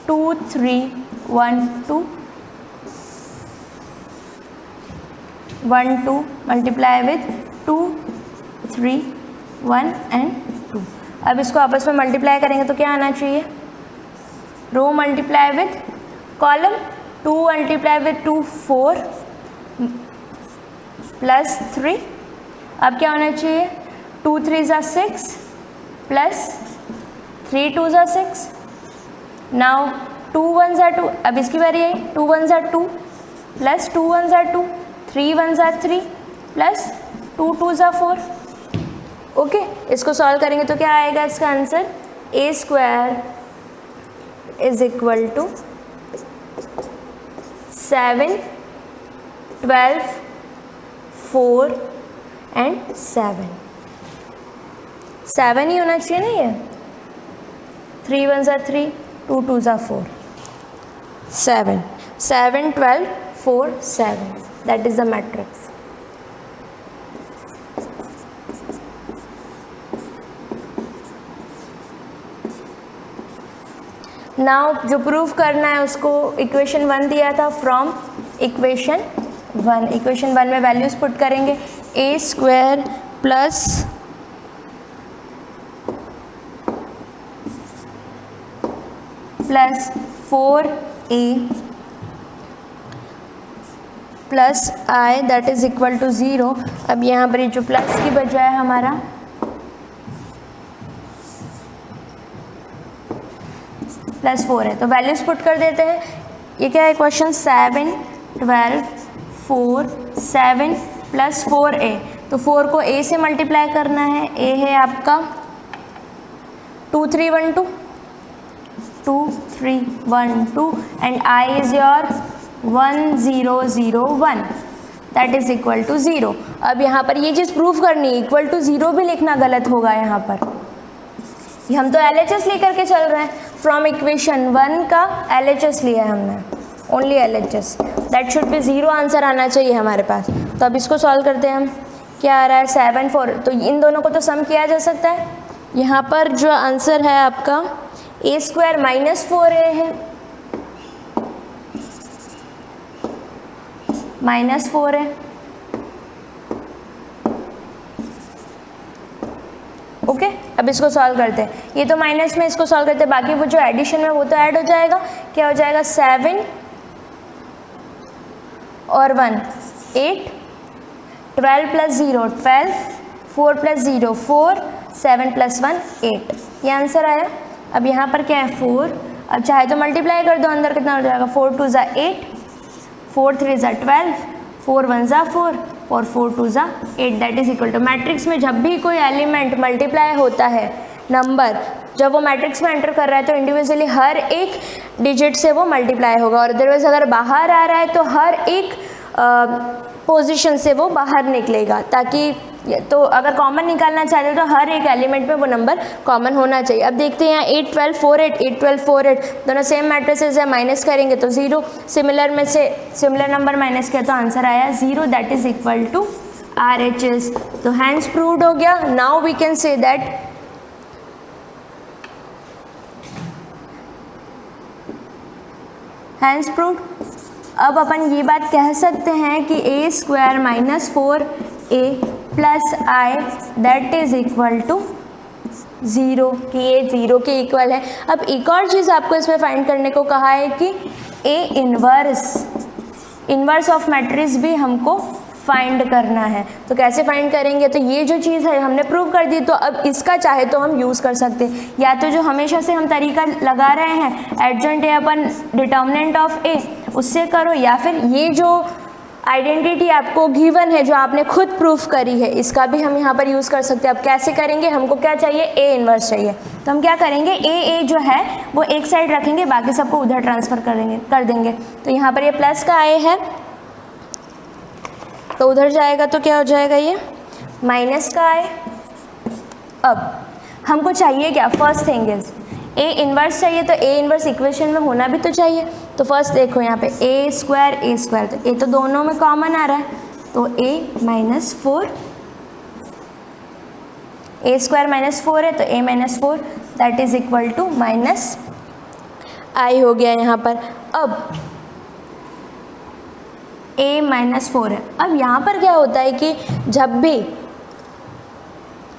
2 3 1 2 1 2 मल्टीप्लाई विथ 2 3 1 एंड 2। अब इसको आपस में मल्टीप्लाई करेंगे तो क्या आना चाहिए, row multiply with column, 2 multiply with 2 4 plus 3। अब क्या होना चाहिए, 2 3 ज़ा 6 प्लस 3 2 ज़ा 6। नाउ 2 1 ज़ा 2, अब इसकी बारी आई, 2 1 ज़ा 2 प्लस 2 1 ज़ा 2, 3 1 ज़ा 3 प्लस 2 2 ज़ा 4। ओके, इसको सॉल्व करेंगे तो क्या आएगा इसका answer, a square is equal to 7 12 4 and 7। 7 ही होना चाहिए ना, ये 3 1 ज़ा 3 2 2 ज़ा 4 7 7 12 4 7, that is the matrix। Now जो प्रूफ करना है उसको इक्वेशन 1 दिया था, फ्रॉम इक्वेशन 1। इक्वेशन 1 में वैल्यूज पुट करेंगे, a square plus plus 4a plus i that is equal to 0। अब यहाँ पर ये जो प्लस की बजाय हमारा +4 है, तो वैल्यूज पुट कर देते हैं। ये क्या है क्वेश्चन, 7 12 4 7 प्लस 4a, तो 4 को a से मल्टीप्लाई करना है। a है आपका 2 3 1 2 2 3 1 2 and i is your 1 0 0 1 that is equal to 0। अब यहाँ पर ये चीज़ प्रूफ करनी है, इक्वल टू 0 भी लिखना गलत होगा यहाँ पर। हम तो LHS लेकर के चल रहे हैं, फ्रॉम इक्वेशन 1 का LHS लिया है हमने, only LHS, that should B 0 answer आना चाहिए हमारे पास। तो अब इसको सॉल्व करते हैं हम, क्या आ रहा है 7 4, तो इन दोनों को तो सम किया जा सकता है। यहाँ पर जो आंसर है आपका a² - 4a है, -4 है, ओके। अब इसको सॉल्व करते हैं, ये तो माइनस में, इसको सॉल्व करते हैं, बाकी वो जो एडिशन में वो तो ऐड हो जाएगा। क्या हो जाएगा 7 और 1 8, 12 + 0 12, 4 + 0 4, 7 + 1 8, ये आंसर आया। अब यहाँ पर क्या है 4, अब चाहे तो मल्टीप्लाई कर दो, अंदर कितना हो जाएगा 4 2 = 8, 4 3 = 12, 4 1 = 4 और 4 2 = 8 that is equal to. Matrix में जब भी कोई एलिमेंट मल्टीप्लाई होता है नंबर, जब वो मैट्रिक्स में एंटर कर रहा है तो इंडिविजुअली हर एक डिजिट से वो मल्टीप्लाई होगा, और अदरवाइज अगर बाहर आ रहा है तो हर एक पोजीशन से वो बाहर निकलेगा, ताकि तो अगर कॉमन निकालना चाहते तो हर एक एलिमेंट में वो नंबर कॉमन होना चाहिए। अब देखते हैं यहाँ 8 12 4 8 8 12 4 8 दोनों सेम मैट्रिसेस है, माइनस करेंगे तो 0, सिमिलर में से सिमिलर नंबर माइनस किया तो आंसर आया 0 that is equal to RHS। तो हैंस प्रूव्ड हो गया। Now we can say that hence proved. अब अपन ये बात कह सकते हैं कि a² - 4a + i that is equal to 0, कि ये 0 के इक्वल है। अब एक और चीज़ आपको इसमें फाइंड करने को कहा है कि a इन्वर्स ऑफ मैट्रिक्स भी हमको फाइंड करना है। तो कैसे फाइंड करेंगे, तो ये जो चीज़ है हमने प्रूव कर दी, तो अब इसका चाहे तो हम यूज़ कर सकते हैं, या तो जो हमेशा से हम तरीका लगा रहे हैं adjoint a upon determinant of a उससे करो, या फिर ये जो आइडेंटिटी आपको गिवन है जो आपने खुद प्रूफ करी है इसका भी हम यहाँ पर यूज़ कर सकते हैं। अब कैसे करेंगे, हमको क्या चाहिए a इन्वर्स चाहिए, तो हम क्या करेंगे a जो है वो एक साइड रखेंगे, बाकी सबको उधर ट्रांसफ़र कर देंगे। तो यहाँ पर ये प्लस का a है तो उधर जाएगा तो क्या हो जाएगा, ये माइनस का a। अब हमको चाहिए क्या, first thing is a inverse चाहिए, तो a इन्वर्स इक्वेशन में होना भी तो चाहिए। तो फर्स्ट देखो यहाँ पे a² तो a तो दोनों में कॉमन आ रहा है, तो a - 4, a² - 4 है तो a - 4 that is equal to -i हो गया यहाँ पर। अब a - 4 है। अब यहाँ पर क्या होता है कि जब भी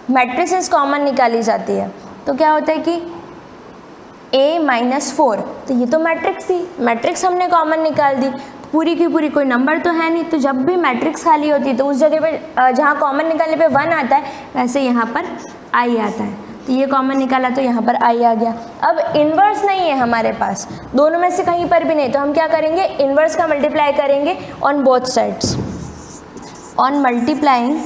मैट्रिसेस कॉमन निकाली जाती है तो क्या होता है कि a - 4, तो ये तो मैट्रिक्स थी, मैट्रिक्स हमने कॉमन निकाल दी, पूरी की पूरी कोई नंबर तो है नहीं, तो जब भी मैट्रिक्स खाली होती है तो उस जगह पे जहाँ कॉमन निकालने पे 1 आता है वैसे यहाँ पर i आता है, तो ये कॉमन निकाला तो यहाँ पर i आ गया। अब इन्वर्स नहीं है हमारे पास, दोनों में से कहीं पर भी नहीं, तो हम क्या करेंगे, इन्वर्स का मल्टीप्लाई करेंगे on both sides, on multiplying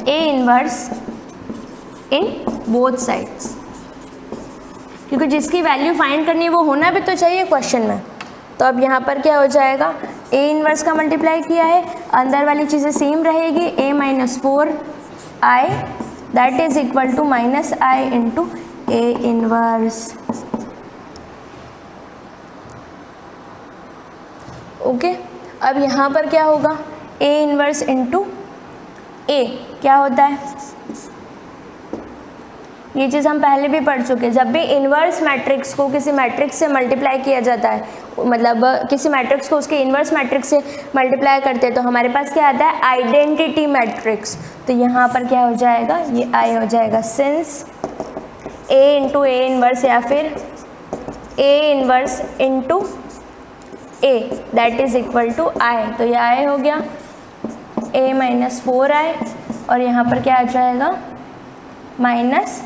a inverse in both sides, क्योंकि जिसकी वैल्यू फाइंड करनी है वो होना भी तो चाहिए क्वेश्चन में। तो अब यहाँ पर क्या हो जाएगा, a इन्वर्स का मल्टीप्लाई किया है, अंदर वाली चीज़ें सेम रहेगी, a - 4i that is equal to -i into a inverse. Okay, अब यहाँ पर क्या होगा, a इन्वर्स इंटू a क्या होता है, ये चीज़ हम पहले भी पढ़ चुके हैं। जब भी इन्वर्स मैट्रिक्स को किसी मैट्रिक्स से मल्टीप्लाई किया जाता है, मतलब किसी मैट्रिक्स को उसके इन्वर्स मैट्रिक्स से मल्टीप्लाई करते हैं तो हमारे पास क्या आता है, आइडेंटिटी मैट्रिक्स। तो यहाँ पर क्या हो जाएगा, ये आई हो जाएगा, since A into A inverse या फिर A inverse into A that is equal to I. तो ये आई हो गया a माइनस 4i और यहाँ पर क्या आ जाएगा माइनस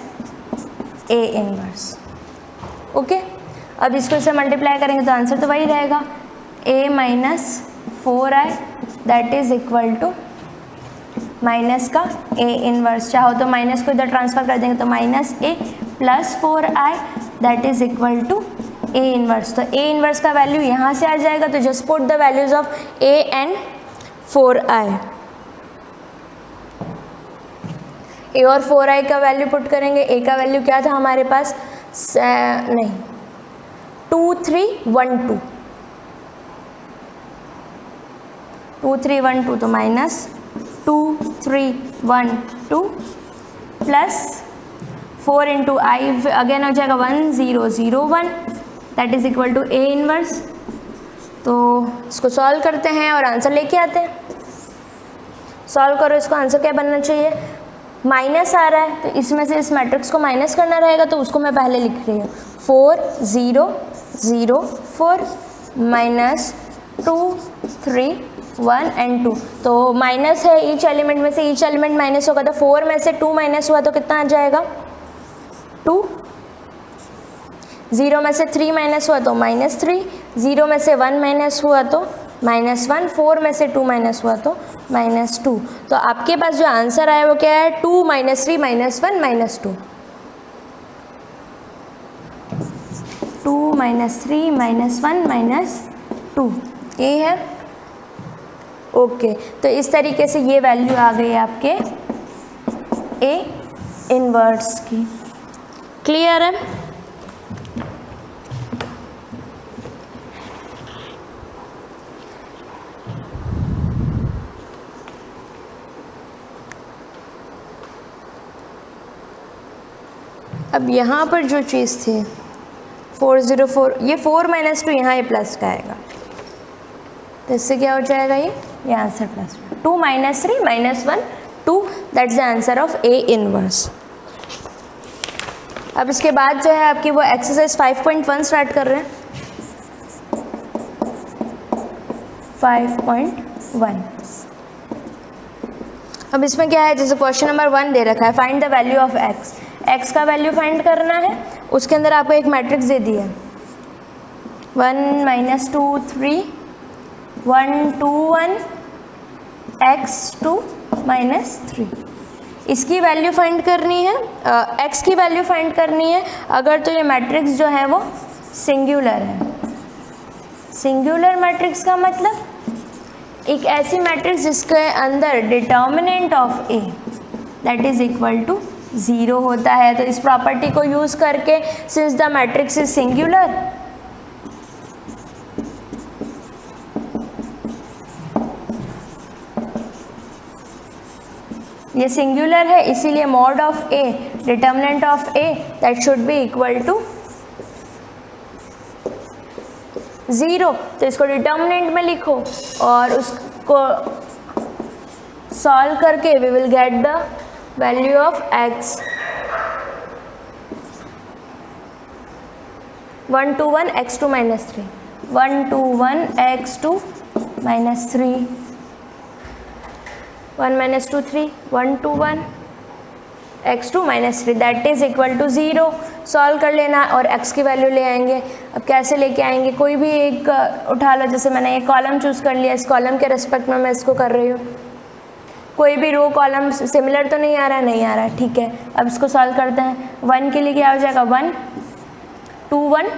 ए इनवर्स। ओके, अब इसको इससे मल्टीप्लाई करेंगे तो आंसर तो वही रहेगा a minus 4i that is equal to minus का a इनवर्स। चाहो तो माइनस को इधर ट्रांसफर कर देंगे तो minus a plus 4i that is equal to a inverse. तो a इनवर्स का वैल्यू यहाँ से आ जाएगा, तो just put the values of a and 4i। a और 4i का वैल्यू पुट करेंगे। a का वैल्यू क्या था हमारे पास, 2312 2312 तो minus 2312 plus 4 into i again हो जाएगा 1001 that is equal to A inverse. तो इसको सॉल्व करते हैं और आंसर लेके आते हैं। सॉल्व करो इसको, आंसर क्या बनना चाहिए, माइनस आ रहा है तो इसमें से इस मैट्रिक्स को माइनस करना रहेगा, तो उसको मैं पहले लिख रही हूँ 4 0 0 4 माइनस 2 3 1 एंड 2। तो माइनस है ईच एलिमेंट में से, ईच एलिमेंट माइनस होगा तो 4 में से 2 माइनस हुआ तो कितना आ जाएगा 2, 0 में से 3 माइनस हुआ तो माइनस 3, 0 में से 1 माइनस हुआ तो माइनस 1, 4 में से 2 माइनस हुआ तो माइनस 2। तो आपके पास जो आंसर आया वो क्या है 2 minus 3 minus 1 minus 2, 2 minus 3 minus 1 minus 2 ये है। ओके, तो इस तरीके से ये वैल्यू आ गई आपके ए इनवर्स की। क्लियर है? अब यहाँ पर जो चीज़ थी 404, ये 4 माइनस 2 यहाँ ये प्लस का आएगा, तो इससे क्या हो जाएगा ये answer plus 2 minus 3 minus 1 2 that's the answer of A inverse. अब इसके बाद जो है आपकी वो एक्सरसाइज 5.1 स्टार्ट कर रहे हैं। 5.1 अब इसमें क्या है, जैसे क्वेश्चन नंबर 1 दे रखा है find the value of x, x का वैल्यू फाइंड करना है। उसके अंदर आपको एक मैट्रिक्स दे दी है 1 माइनस 2 3 1 2 1 x2 माइनस 3, इसकी वैल्यू फाइंड करनी है, x की वैल्यू फाइंड करनी है। अगर तो ये मैट्रिक्स जो है वो सिंगुलर है। सिंगुलर मैट्रिक्स का मतलब एक ऐसी मैट्रिक्स जिसके अंदर determinant of A that is equal to 0 होता है। तो इस प्रॉपर्टी को यूज़ करके since the matrix is singular, ये सिंगुलर है इसीलिए mod of A determinant of A that should be equal to 0। तो इसको डिटर्मिनेंट में लिखो और उसको सॉल्व करके we will get the value of x 1 2 1 x2 minus 3 1 2 1 x2 minus 3 1 minus 2 3 1 2 1 x2 minus 3 that is equal to 0। Solve कर लेना और x की वैल्यू ले आएंगे। अब कैसे लेके आएंगे, कोई भी एक उठा लो, जैसे मैंने एक कॉलम चूज़ कर लिया, इस कॉलम के रिस्पेक्ट में मैं इसको कर रही हूँ। कोई भी रो कॉलम सिमिलर तो नहीं आ रहा है, नहीं आ रहा है, ठीक है। अब इसको सॉल्व करते हैं। 1 के लिए क्या हो जाएगा 1 2 1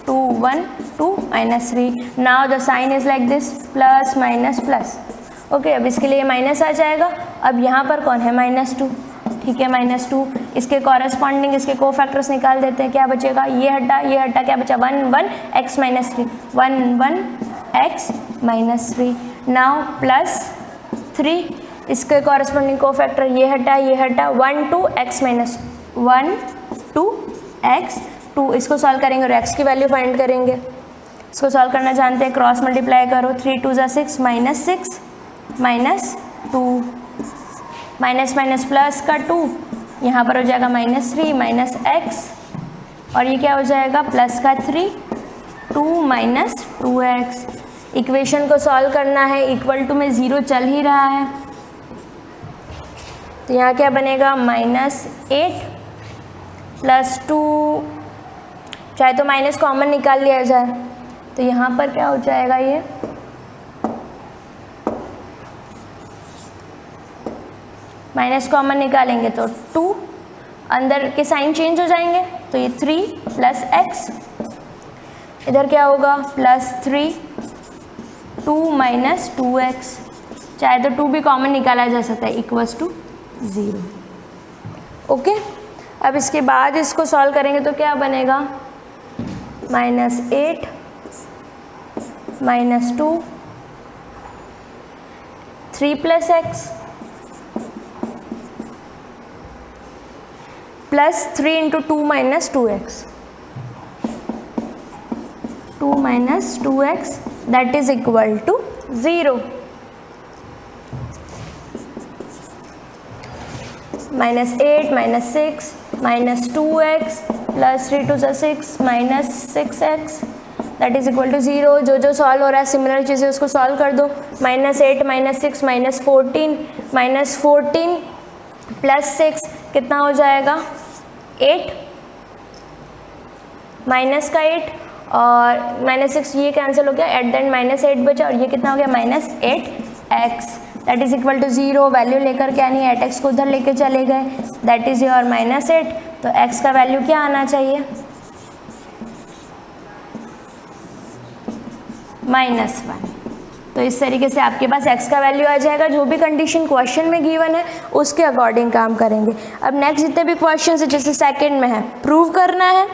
2 1 2 minus 3। Now the sign is like this plus minus plus. Okay, अब इसके लिए माइनस आ जाएगा। अब यहाँ पर कौन है -2, ठीक है -2। इसके कॉरेस्पॉन्डिंग इसके कोफैक्टर्स निकाल देते हैं। क्या बचेगा, ये हटा क्या बचा 1 1 x minus 3 1 1 x minus 3। Now plus 3 इसके कॉरेस्पॉन्डिंग कोफैक्टर ये हटा 1 2 x माइनस 1 2 x 2। इसको सॉल्व करेंगे और x की वैल्यू फाइंड करेंगे। इसको सॉल्व करना जानते हैं, क्रॉस मल्टीप्लाई करो 3 2 6 minus 6 minus 2 minus minus plus का 2 यहाँ पर हो जाएगा -3 माइनस एक्स, और ये क्या हो जाएगा प्लस का 3 2 माइनस 2x। इक्वेशन को सॉल्व करना है, इक्वल टू में 0 चल ही रहा है, तो यहाँ क्या बनेगा -8 प्लस 2, चाहे तो माइनस कॉमन निकाल लिया जाए, तो यहाँ पर क्या हो जाएगा, ये माइनस कॉमन निकालेंगे तो 2, अंदर के साइन चेंज हो जाएंगे, तो ये 3 प्लस एक्स, इधर क्या होगा +3 2 माइनस 2x, चाहे तो 2 भी कॉमन निकाला जा सकता है, इक्वल्स टू 0। ओके, अब इसके बाद इसको सॉल्व करेंगे तो क्या बनेगा -8 minus 2 3 plus x plus 3 into 2 minus 2x, 2 minus 2x that is equal to 0। -8 minus 6 minus 2x plus 3 2 6 minus 6x that is equal to 0। जो सॉल्व हो रहा है सिमिलर चीज़ें उसको सॉल्व कर दो। -8 माइनस 6 माइनस 14 प्लस 6 कितना हो जाएगा 8, माइनस का 8 और -6 ये कैंसिल हो गया, एट द एंड -8 बचा, और ये कितना हो गया -8x that is equal to 0। Value लेकर क्या नहीं 8x को उधर लेके चले गए, दैट इज योर -8, तो x का वैल्यू क्या आना चाहिए -1। तो इस तरीके से आपके पास x का वैल्यू आ जाएगा। जो भी कंडीशन क्वेश्चन में गिवन है उसके अकॉर्डिंग काम करेंगे। अब नेक्स्ट जितने भी क्वेश्चन है जैसे सेकंड में है प्रूव करना है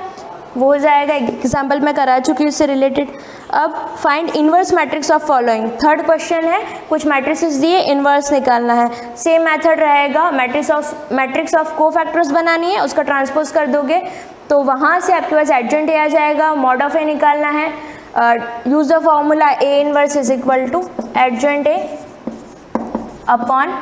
वो हो जाएगा, एग्जाम्पल मैं करा चुकी हूँ इससे रिलेटेड। अब find inverse matrix of following, third question है, कुछ मैट्रिसेस दिए इन्वर्स निकालना है। सेम मेथड रहेगा, मैट्रिक्स ऑफ कोफैक्टर्स बनानी है, उसका ट्रांसपोज कर दोगे तो वहाँ से आपके पास एडजेंट ए आ जाएगा। मॉड ऑफ ए निकालना है, use the formula A inverse is equal to adjoint A upon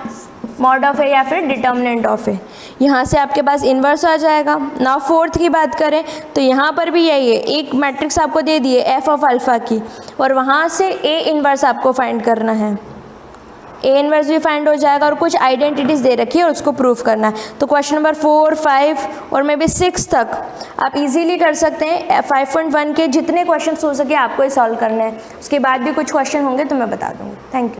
mod of A या फिर डिटर्मिनेंट ऑफ ए। यहाँ से आपके पास इन्वर्स आ जाएगा। नाउ फोर्थ की बात करें तो यहाँ पर भी यही है, एक मैट्रिक्स आपको दे दिए एफ ऑफ अल्फ़ा की और वहाँ से ए इन्वर्स आपको फाइंड करना है। ए इन्वर्स भी फाइंड हो जाएगा और कुछ आइडेंटिटीज़ दे रखी है और उसको प्रूफ करना है। तो क्वेश्चन नंबर 4, 5 और मे बी 6 तक आप इजीली कर सकते हैं। 5.1 के जितने क्वेश्चन हो सके आपको ही सॉल्व करने हैं, उसके बाद भी कुछ क्वेश्चन होंगे तो मैं बता दूँगी। Thank you.